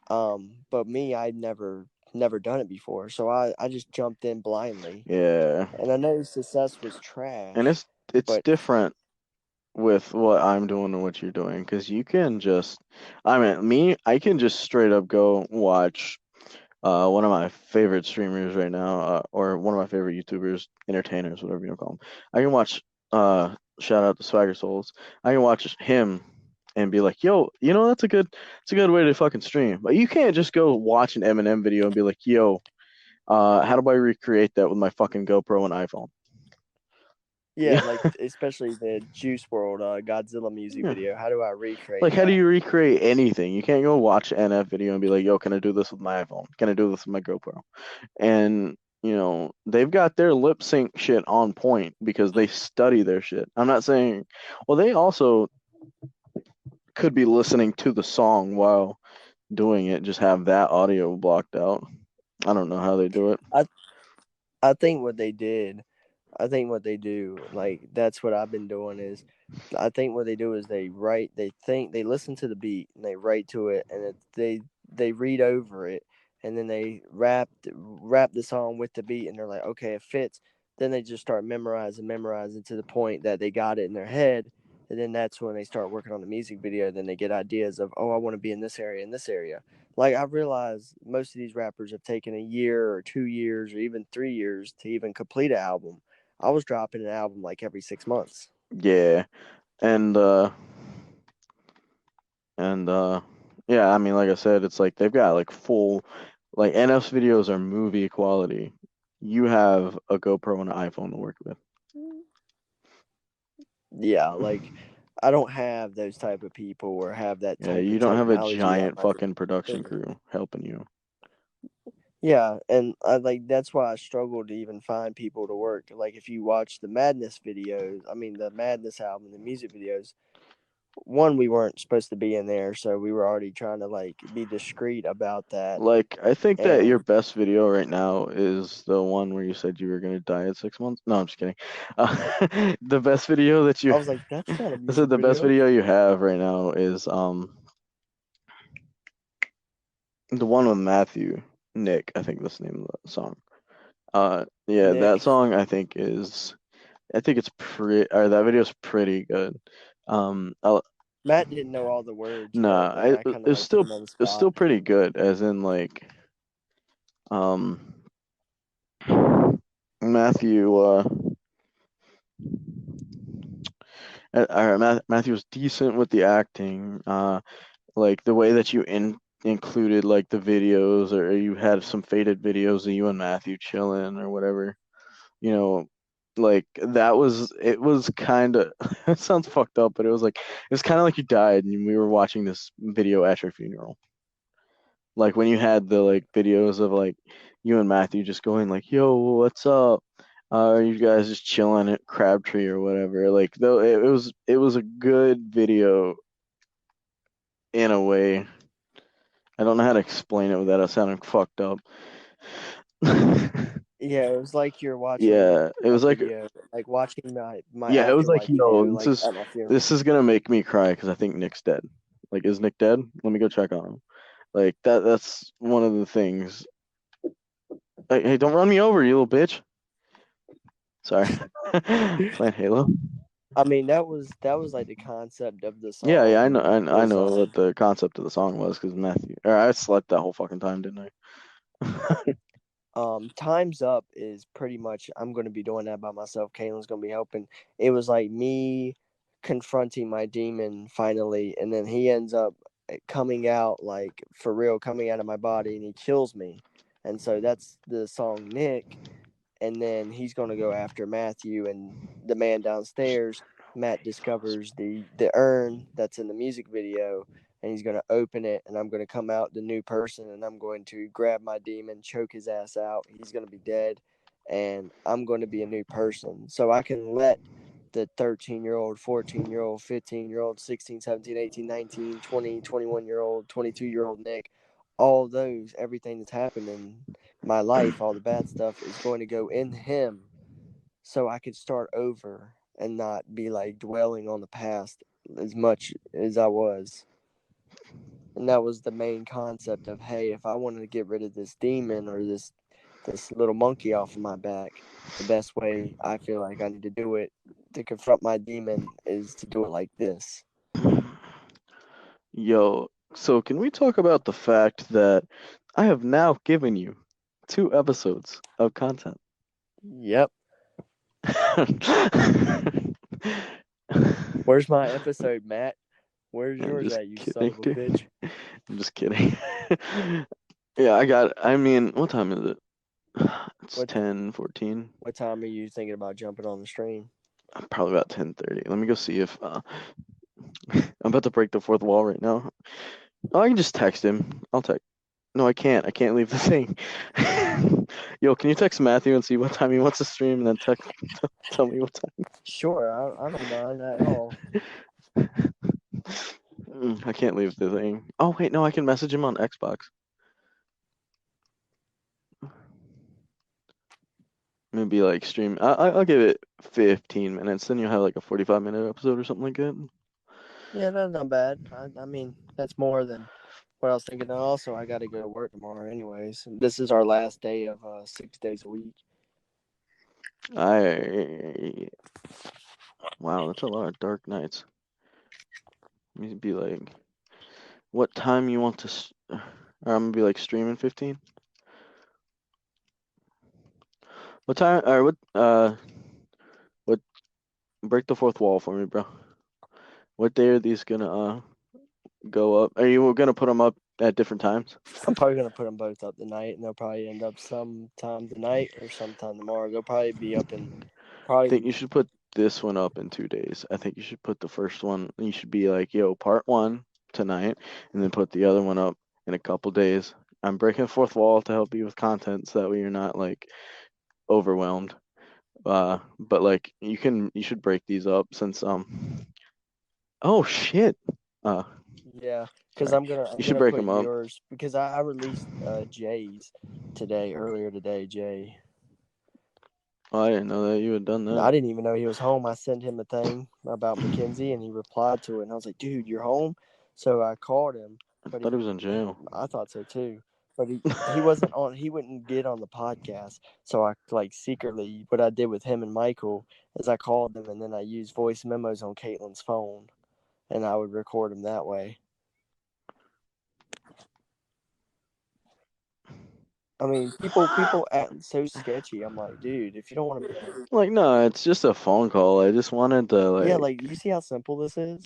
But me, I'd never done it before, so I just jumped in blindly. Yeah. And I know Success was trash, And it's but different with what I'm doing and what you're doing because you can just, I can just straight up go watch one of my favorite streamers right now, or one of my favorite YouTubers, entertainers, whatever you want to call them. I can watch, shout out to Swagger Souls. I can watch him and be like, yo, it's a good way to fucking stream. But you can't just go watch an Eminem video and be like, yo, how do I recreate that with my fucking GoPro and iPhone? Yeah, like especially the Juice World Godzilla music Yeah. video. How do I recreate Like, how do that? you recreate anything? You can't go watch an NF video and be like, yo, can I do this with my iPhone? Can I do this with my GoPro? And, they've got their lip sync shit on point because they study their shit. I'm not saying, well, they also could be listening to the song while doing it, just have that audio blocked out. I don't know how they do it. I think what they do, like that's what I've been doing is, I think what they do is they listen to the beat and they write to it, and they read over it, and then they rap the song with the beat, and they're like, okay, it fits. Then they just start memorizing to the point that they got it in their head, and then that's when they start working on the music video. Then they get ideas of, oh, I want to be in this area, in this area. Like, I realize most of these rappers have taken a year or 2 years or even 3 years to even complete an album. I was dropping an album like every 6 months. Yeah. And yeah, I mean, like I said, it's like they've got like full, like NF's videos are movie quality. You have a GoPro and an iPhone to work with. Yeah, like I don't have those type of people or have that Yeah, type you of don't have a technology at giant my fucking production disposal. crew helping you. Yeah, and that's why I struggle to even find people to work. Like, if you watch the Madness videos, I mean the Madness album, the music videos, one, we weren't supposed to be in there, so we were already trying to like be discreet about that. Like, I think that your And best video right now is the one where you said you were gonna die at 6 months. No, I'm just kidding. The best video that I you, was like, that's not a I said music the best video. video you have right now is the one with Matthew Nick. I think that's the name of the song. Yeah, that Nick, song I think it's pretty, or that video's pretty good. I'll, Matt didn't know all the words yet, nah, and I kind of like put him on the it's spot. still pretty good, as in like, um, Matthew, Matthew was decent with the acting. Like the way that you included like the videos, or you had some faded videos of you and Matthew chilling or whatever. You know, like it was kind of, it sounds fucked up, but it was kind of like you died and we were watching this video at your funeral. Like when you had the like videos of like you and Matthew just going like, "Yo, what's up? Are you guys just chilling at Crabtree or whatever?" Like though it was a good video in a way. I don't know how to explain it without it sounding fucked up. Yeah, it was like you're watching Yeah, it my was like, video, like watching my yeah, it was like, afterlife video, yo, like at my funeral. this is gonna make me cry because I think Nick's dead. Like, is Nick dead? Let me go check on him. Like that's one of the things. Hey, don't run me over, you little bitch. Sorry. Playing Halo. I mean, that was like the concept of the Yeah, I song know, I was know what the concept of the song was because Matthew, or I slept that whole fucking time, didn't I? Time's Up is pretty much, I'm going to be doing that by myself. Kaylin's going to be helping. It was like me confronting my demon finally, and then he ends up coming out, like for real, coming out of my body, and he kills me. And so that's the song Nick. And then he's going to go after Matthew and the man downstairs. Matt discovers the urn that's in the music video, and he's going to open it, and I'm going to come out the new person, and I'm going to grab my demon, choke his ass out. He's going to be dead, and I'm going to be a new person. So I can let the 13-year-old, 14-year-old, 15-year-old, 16, 17, 18, 19, 20, 21-year-old, 22-year-old Nick, all those, everything that's happened in my life, all the bad stuff is going to go in him, so I could start over and not be like dwelling on the past as much as I was. And that was the main concept of, hey, if I wanted to get rid of this demon or this little monkey off of my back, the best way I feel like I need to do it to confront my demon is to do it like this. Yo, so can we talk about the fact that I have now given you 2 episodes of content? Yep. Where's my episode, Matt? Where's I'm yours just at, you son kidding, of a dude. bitch? I'm just kidding. Yeah, I mean, what time is it? It's What 10:14. what time are you thinking about jumping on the stream? Probably about 10:30. Let me go see if I'm about to break the fourth wall right now. Oh, I can just text him. I'll text. No, I can't. I can't leave the thing. Yo, can you text Matthew and see what time he wants to stream, and then tell me what time? Sure, I don't mind that at all. I can't leave the thing. Oh wait, no, I can message him on Xbox. Maybe like stream. I'll give it 15 minutes. Then you'll have like a 45-minute episode or something like that. Yeah, that's not bad. I mean, that's more than what I was thinking. Also, I got to go to work tomorrow, anyways. And this is our last day of 6 days a week. Wow, that's a lot of dark nights. Let me be like, what time you want to? Or I'm gonna be like streaming 15. What time? Or what? Break the fourth wall for me, bro. What day are these gonna go up? Are you gonna put them up at different times? I'm probably gonna put them both up tonight, and they'll probably end up sometime tonight or sometime tomorrow. They'll probably be up in I think you should put this one up in 2 days. I think you should put the first one. You should be like, yo, part 1 tonight, and then put the other one up in a couple days. I'm breaking the fourth wall to help you with content, so that way you're not like overwhelmed. But like you should break these up since oh shit. Yeah, because Sorry. I'm gonna You should gonna break put them up. yours because I released Jay's earlier today. Jay. Oh, I didn't know that you had done that. I didn't even know he was home. I sent him a thing about Mackenzie, and he replied to it. And I was like, "Dude, you're home." So I called him. I thought he was in jail. I thought so too. But he wasn't on. He wouldn't get on the podcast. So I like secretly. What I did with him and Michael is I called them, and then I used voice memos on Caitlin's phone, and I would record him that way. I mean, people act so sketchy. I'm like, dude, if you don't want to, Like, no, it's just a phone call. I just wanted to like. yeah, like you see how simple this is.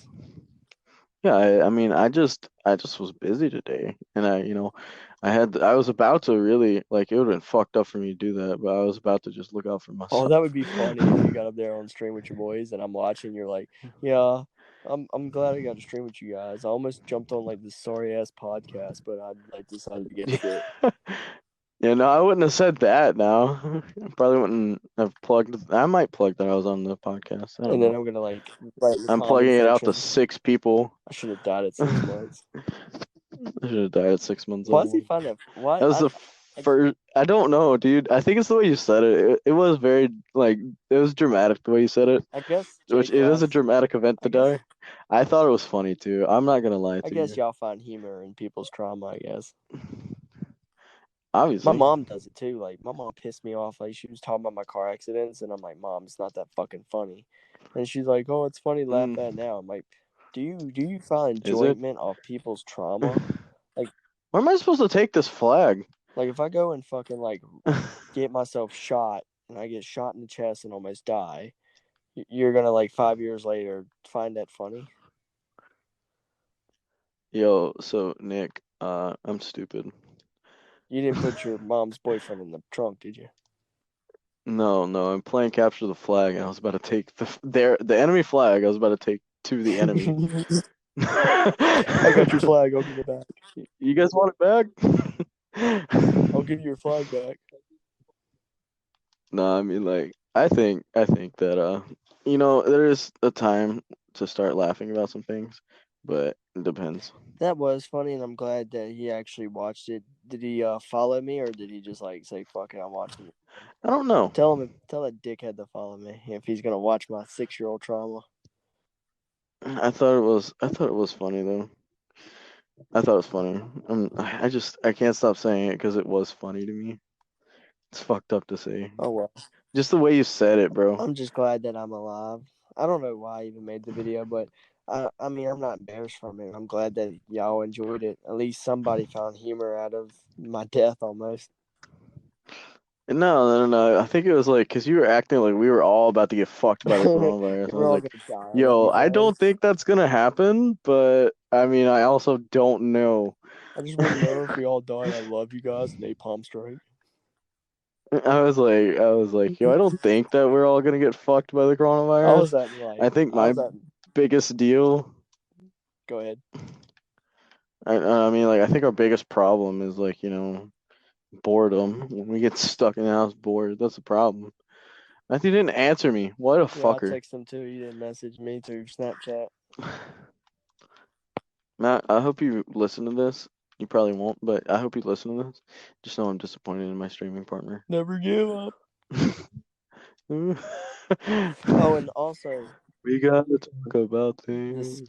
Yeah, I mean, I just was busy today, and I was about to really like it would have been fucked up for me to do that, but I was about to just look out for myself. Oh, that would be funny if you got up there on stream with your boys, and I'm watching. You're like, yeah, I'm glad I got to stream with you guys. I almost jumped on like this sorry ass podcast, but I like decided against it. Yeah, no, I wouldn't have said that. Now, I probably wouldn't have plugged. I might plug that I was on the podcast. I don't And know. then I'm gonna like write in the I'm comment plugging it out to section, 6 people. I should have died at 6 months. I should have died at 6 months Why old. does he find that? Why? That was the first. I don't know, dude. I think it's the way you said it. It was very like it was dramatic the way you said it. I guess. Which it is a dramatic event to die. I thought it was funny too. I'm not gonna lie to you. I guess y'all find humor in people's trauma. I guess. Obviously. My mom does it too. Like my mom pissed me off. Like she was talking about my car accidents, and I'm like, Mom, it's not that fucking funny. And she's like, Oh, it's funny. Laugh at it now. I'm like, Do you find enjoyment off people's trauma? Like, where am I supposed to take this flag? Like if I go and fucking like get myself shot, and I get shot in the chest and almost die, you're gonna like 5 years later find that funny? Yo, so Nick, I'm stupid. You didn't put your mom's boyfriend in the trunk, did you? No, I'm playing capture the flag, and I was about to take the enemy flag. I was about to take to the enemy. I got your flag. I'll give it back. You guys want it back? I'll give you your flag back. No, I mean like I think that there is a time to start laughing about some things, but it depends. That was funny, and I'm glad that he actually watched it. Did he follow me, or did he just like say, "Fuck it, I'm watching it"? I don't know. Tell that dickhead to follow me if he's gonna watch my 6-year-old trauma. I thought it was funny though. I thought it was funny. I can't stop saying it because it was funny to me. It's fucked up to say. Oh well. Just the way you said it, bro. I'm just glad that I'm alive. I don't know why I even made the video, but I mean, I'm not embarrassed from it. I'm glad that y'all enjoyed it. At least somebody found humor out of my death almost. No. I think it was like because you were acting like we were all about to get fucked by the coronavirus. I was like, yo, I don't think that's gonna happen, but I mean, I also don't know. I just want to know if we all die. I love you guys. Napalm strike. I was like, yo, I don't think that we're all gonna get fucked by the I coronavirus. was at like, I think I my was at. biggest deal. Go ahead. I mean, like, I think our biggest problem is like, boredom. When we get stuck in the house bored, that's a problem. Matthew didn't answer me. What a Yeah, I fucker. texted him too. You didn't message me through Snapchat. Matt, I hope you listen to this. You probably won't, but I hope you listen to this. Just know I'm disappointed in my streaming partner. Never give up. Oh, and also, we gotta talk about this things.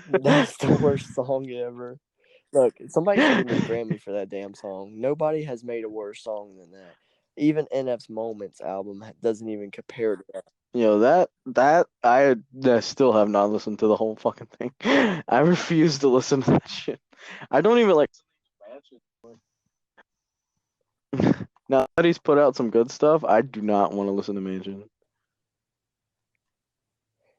that's the worst song ever. Look, somebody should give me a Grammy for that damn song. Nobody has made a worse song than that. Even NF's Moments album doesn't even compare to that. That I still have not listened to the whole fucking thing. I refuse to listen to that shit. I don't even like. Now that he's put out some good stuff, I do not want to listen to Mansion.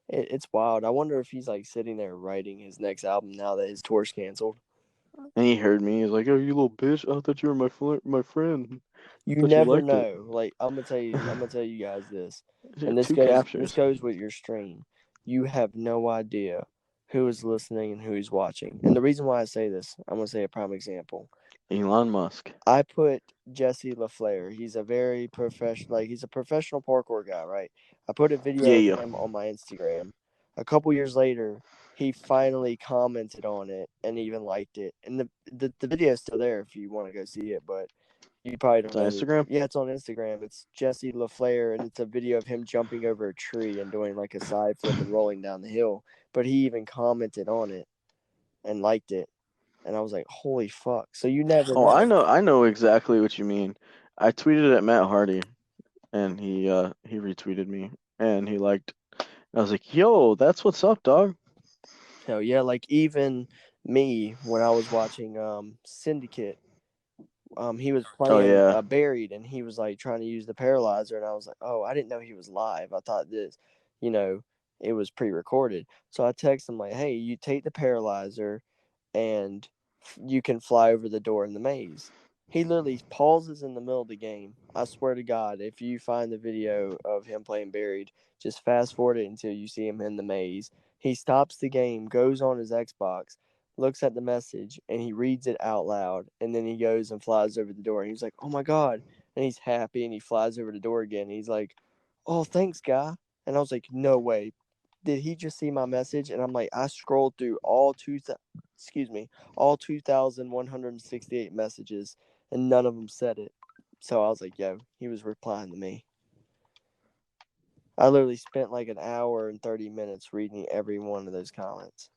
It's wild. I wonder if he's like sitting there writing his next album now that his tour's canceled. And he heard me. He's like, "Oh, you little bitch! I thought you were my friend." You Thought you never liked it. know. Like I'm gonna tell you guys this, and Two captures. this goes with your stream. You have no idea who is listening and who is watching. And the reason why I say this, I'm gonna say a prime example. Elon Musk. I put Jesse LaFleur. He's a very professional, he's a professional parkour guy, right? I put a video Yeah. of him on my Instagram. A couple years later, he finally commented on it and even liked it. And the video is still there if you want to go see it, but you probably don't It's on know. Instagram? Yeah, it's on Instagram. It's Jesse LaFleur, and it's a video of him jumping over a tree and doing like a side flip and rolling down the hill. But he even commented on it and liked it. And I was like, holy fuck. So you never Oh, know. I know exactly what you mean. I tweeted at Matt Hardy, and he retweeted me, and he liked. I was like, "Yo, that's what's up, dog." Hell yeah, like even me when I was watching Syndicate, he was playing Buried, and he was like trying to use the paralyzer, and I was like, oh, I didn't know he was live. I thought this, it was pre-recorded. So I texted him like, hey, you take the paralyzer, and you can fly over the door in the maze. He literally pauses in the middle of the game. I swear to God, if you find the video of him playing Buried, just fast forward it until you see him in the maze. He stops the game, goes on his Xbox, looks at the message, and he reads it out loud. And then he goes and flies over the door. And he's like, oh my God. And he's happy, and he flies over the door again. And he's like, oh, thanks, guy. And I was like, no way. Did he just see my message? And I'm like, I scrolled through all 2,168 messages, and none of them said it. So I was like, yo, he was replying to me. I literally spent like an hour and 30 minutes reading every one of those comments.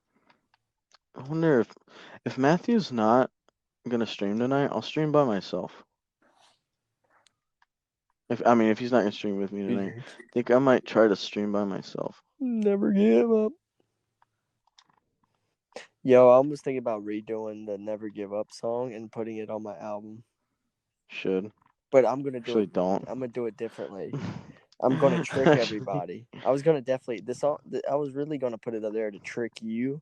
I wonder if Matthew's not gonna stream tonight, I'll stream by myself. If he's not gonna stream with me tonight, I think I might try to stream by myself. Never give up. Yo, I was thinking about redoing the Never Give Up song and putting it on my album. Should. But I'm gonna do Actually, it. don't. I'm gonna do it differently. I'm gonna trick everybody. I was gonna definitely I was really gonna put it up there to trick you.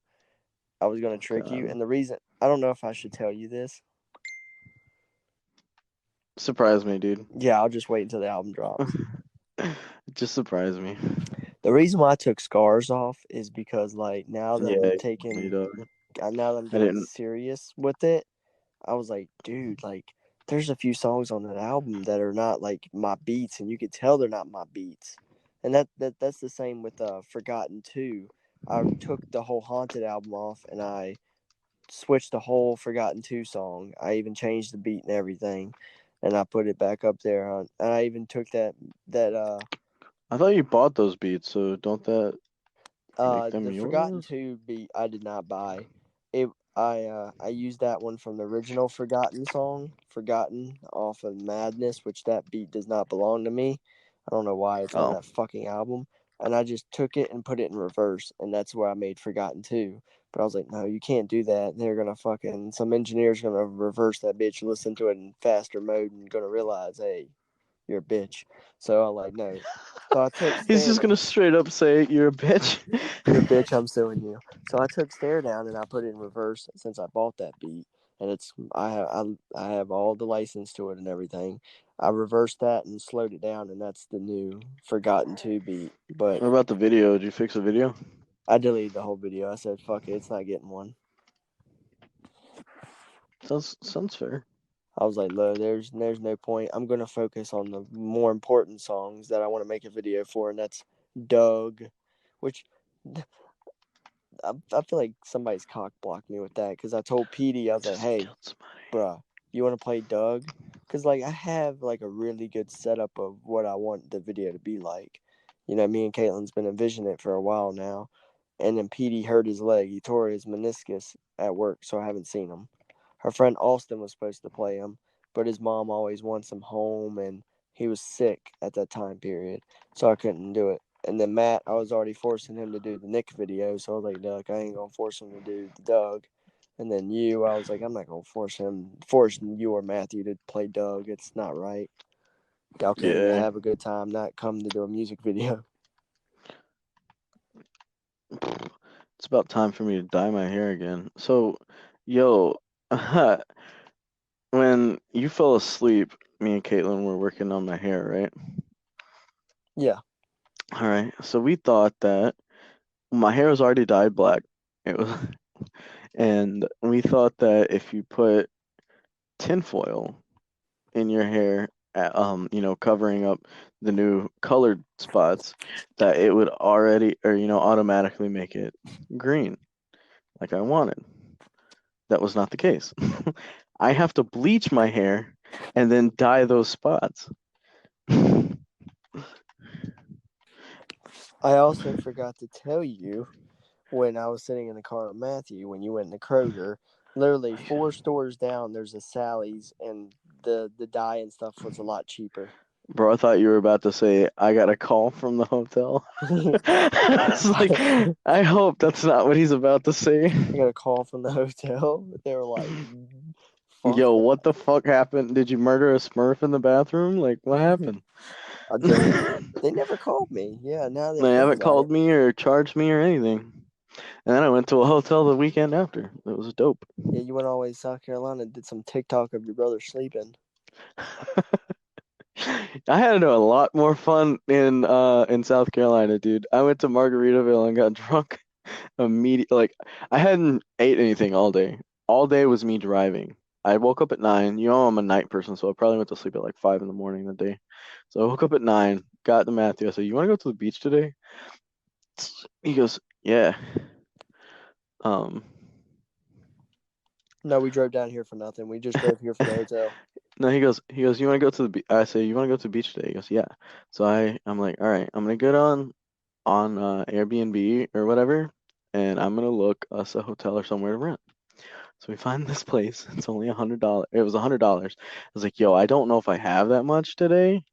I was gonna trick you, and the reason I don't know if I should tell you this. Surprise me, dude. Yeah, I'll just wait until the album drops. Just surprise me. The reason why I took Scars off is because like now that I'm getting serious with it, I was like, dude, like there's a few songs on that album that are not like my beats, and you could tell they're not my beats. And that's the same with Forgotten 2. I took the whole Haunted album off, and I switched the whole Forgotten 2 song. I even changed the beat and everything, and I put it back up there. And I even took that I thought you bought those beats, so don't that make them the yours? Forgotten 2 beat I did not buy. I used that one from the original Forgotten song, Forgotten, off of Madness, which that beat does not belong to me. I don't know why it's on that fucking album. And I just took it and put it in reverse, and that's where I made Forgotten 2. But I was like, no, you can't do that. They're gonna some engineer's gonna reverse that bitch, listen to it in faster mode, and gonna realize, hey, you're a bitch. So I'm like, no. So I took He's just gonna straight up say, you're a bitch. You're a bitch, I'm suing you. So I took Stare Down and I put it in reverse since I bought that beat. And I have all the license to it and everything. I reversed that and slowed it down, and that's the new Forgotten 2 beat. But What about the video? Did you fix the video? I deleted the whole video. I said, fuck it, it's not getting one. Sounds fair. I was like, look, there's no point. I'm going to focus on the more important songs that I want to make a video for, and that's Doug, which I feel like somebody's cock blocked me with that because I told Petey, I was like, hey, bruh, you want to play Doug? Because, like, I have, like, a really good setup of what I want the video to be like. You know, me and Caitlin's been envisioning it for a while now. And then Petey hurt his leg. He tore his meniscus at work, so I haven't seen him. Her friend Austin was supposed to play him, but his mom always wants him home, and he was sick at that time period, so I couldn't do it. And then Matt, I was already forcing him to do the Nick video, so I was like, Doug, I ain't going to force him to do the Doug. And then you, I was like, I'm not going to force you or Matthew to play Doug. It's not right. Y'all came to have a good time, not come to do a music video. It's about time for me to dye my hair again. So, yo, when you fell asleep, me and Caitlin were working on my hair, right? Yeah. All right. So we thought that my hair was already dyed black. It was, and we thought that if you put tinfoil in your hair, covering up the new colored spots, that it would already, or automatically make it green, like I wanted. That was not the case. I have to bleach my hair and then dye those spots. I also forgot to tell you when I was sitting in the car with Matthew, when you went to Kroger, literally 4 stores down, there's a Sally's, and the dye and stuff was a lot cheaper. Bro, I thought you were about to say, I got a call from the hotel. It's like, I hope that's not what he's about to say. I got a call from the hotel. They were like, yo, what the fuck happened? Did you murder a Smurf in the bathroom? Like, what happened? They never called me. Yeah, now they haven't called me or charged me or anything. And then I went to a hotel the weekend after. It was dope. Yeah, you went all the way to South Carolina and did some TikTok of your brother sleeping. I had a lot more fun in South Carolina, dude. I went to Margaritaville and got drunk immediately. Like, I hadn't ate anything all day. All day was me driving. I woke up at 9. You know, I'm a night person, so I probably went to sleep at like 5 in the morning that day. So I woke up at 9, got to Matthew. I said, you want to go to the beach today? He goes, yeah. No, we drove down here for nothing. We just drove here for the hotel. No, he goes, you want to go to the beach? I say, you want to go to the beach today? He goes, yeah. So I'm like, all right, I'm going to get on Airbnb or whatever, and I'm going to look us a hotel or somewhere to rent. So we find this place. It's only $100. It was $100. I was like, yo, I don't know if I have that much today.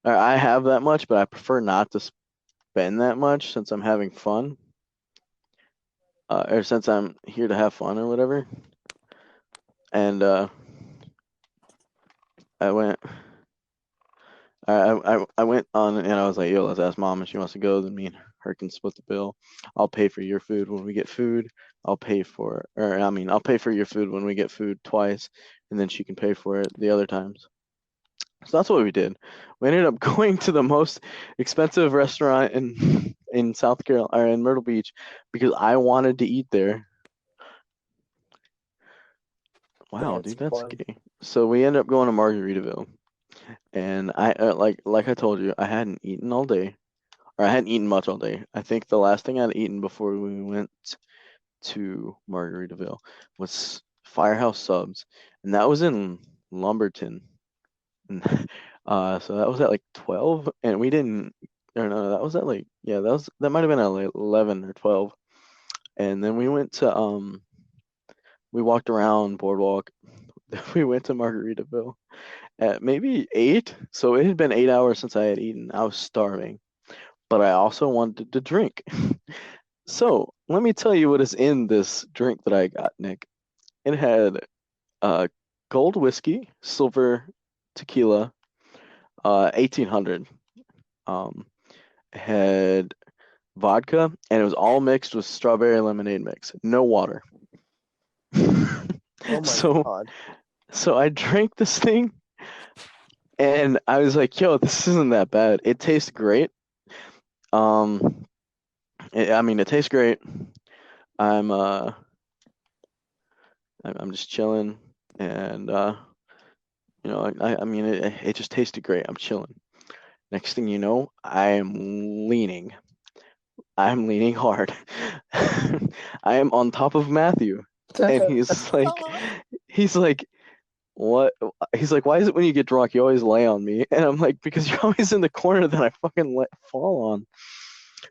Or I have that much, but I prefer not to spend that much since I'm having fun. Or since I'm here to have fun or whatever. And I went on and I was like, yo, let's ask mom if she wants to go. Then me and her can split the bill. I'll pay for your food when we get food. I'll pay for your food when we get food twice, and then she can pay for it the other times. So that's what we did. We ended up going to the most expensive restaurant in South Carolina, or in Myrtle Beach, because I wanted to eat there. Wow, dude, that's gay. So we ended up going to Margaritaville, and I like I told you, I hadn't eaten all day, or I hadn't eaten much all day. I think the last thing I'd eaten before we went to Margaritaville was Firehouse Subs, and that was in Lumberton. So that was at like 12, and we didn't. Or no, that was at like that might have been at like 11 or 12, and then we went to we walked around Boardwalk. We went to Margaritaville at maybe 8. So it had been 8 hours since I had eaten. I was starving, but I also wanted to drink. So let me tell you what is in this drink that I got, Nick. It had gold whiskey, silver tequila, 1800. It had vodka, and it was all mixed with strawberry lemonade mix. No water. Oh my God. So I drank this thing. And I was like, yo, this isn't that bad. It tastes great. I mean, it tastes great. I'm I'm just chilling, and you know, I mean, it just tasted great. I'm chilling. Next thing you know, I'm leaning. I'm leaning hard. I am on top of Matthew, and he's like, what? He's like, why is it when you get drunk you always lay on me? And I'm like, because you're always in the corner that I fucking let fall on.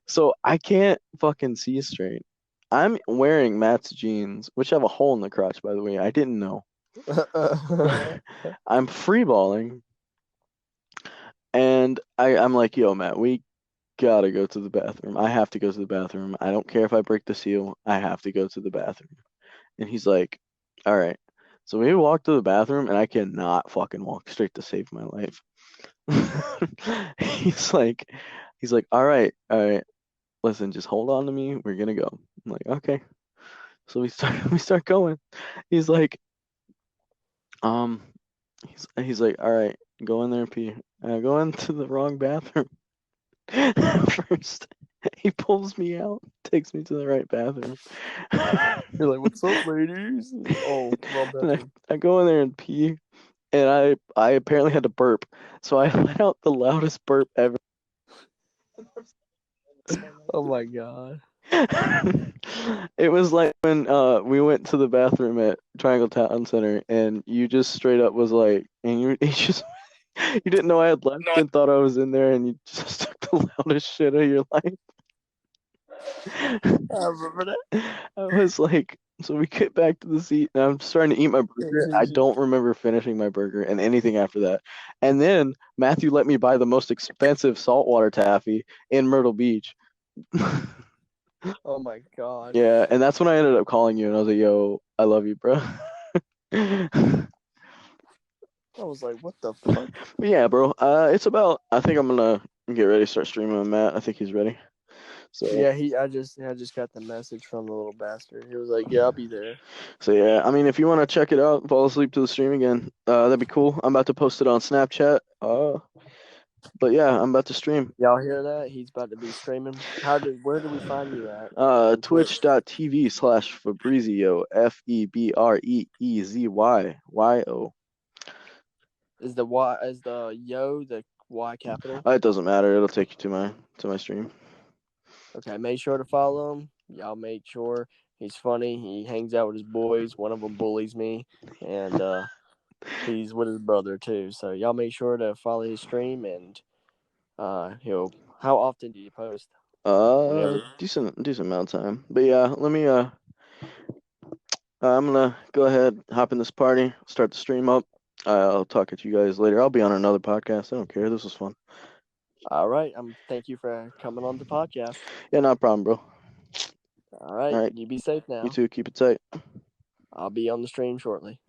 So I can't fucking see straight. I'm wearing Matt's jeans, which have a hole in the crotch, by the way. I didn't know. I'm freeballing, and I'm like, yo, Matt, we gotta go to the bathroom. I have to go to the bathroom. I don't care if I break the seal. I have to go to the bathroom. And he's like, all right. So we walk to the bathroom, and I cannot fucking walk straight to save my life. he's like, all right, listen, just hold on to me. We're gonna go. I'm like, okay. So we start going. He's like, he's like, all right, go in there and pee. And I go into the wrong bathroom. First, he pulls me out, takes me to the right bathroom. You're like, what's up, ladies? Oh, wrong And bathroom. I go in there and pee, and I apparently had to burp, so I let out the loudest burp ever. Oh my god. It was like when we went to the bathroom at Triangle Town Center, and you just straight up was like, and you just you didn't know I had left and thought I was in there, and you just took the loudest shit of your life. I remember that. I was like, so we get back to the seat, and I'm starting to eat my burger. I don't remember finishing my burger and anything after that. And then Matthew let me buy the most expensive saltwater taffy in Myrtle Beach. Oh my god. Yeah, and that's when I ended up calling you, and I was like, yo, I love you, bro. I was like, what the fuck? But yeah, bro. It's about. I think I'm gonna get ready to start streaming with Matt. I think he's ready. So Yeah, I just got the message from the little bastard. He was like, yeah, I'll be there. So yeah, I mean, if you want to check it out, fall asleep to the stream again, that'd be cool. I'm about to post it on Snapchat. But yeah, I'm about to stream. Y'all hear that? He's about to be streaming. Where do we find you at? Twitch.tv/Fabrizio FEBREEZYYO. Is the yo the Y capital? It doesn't matter. It'll take you to my stream. Okay, make sure to follow him. Y'all make sure. He's funny. He hangs out with his boys. One of them bullies me, and he's with his brother too. So y'all make sure to follow his stream, and he'll. How often do you post? Decent amount of time. But yeah, let me I'm gonna go ahead, hop in this party, start the stream up. I'll talk to you guys later. I'll be on another podcast. I don't care. This was fun. All right. Thank you for coming on the podcast. Yeah, no problem, bro. All right. You be safe now. You too. Keep it tight. I'll be on the stream shortly.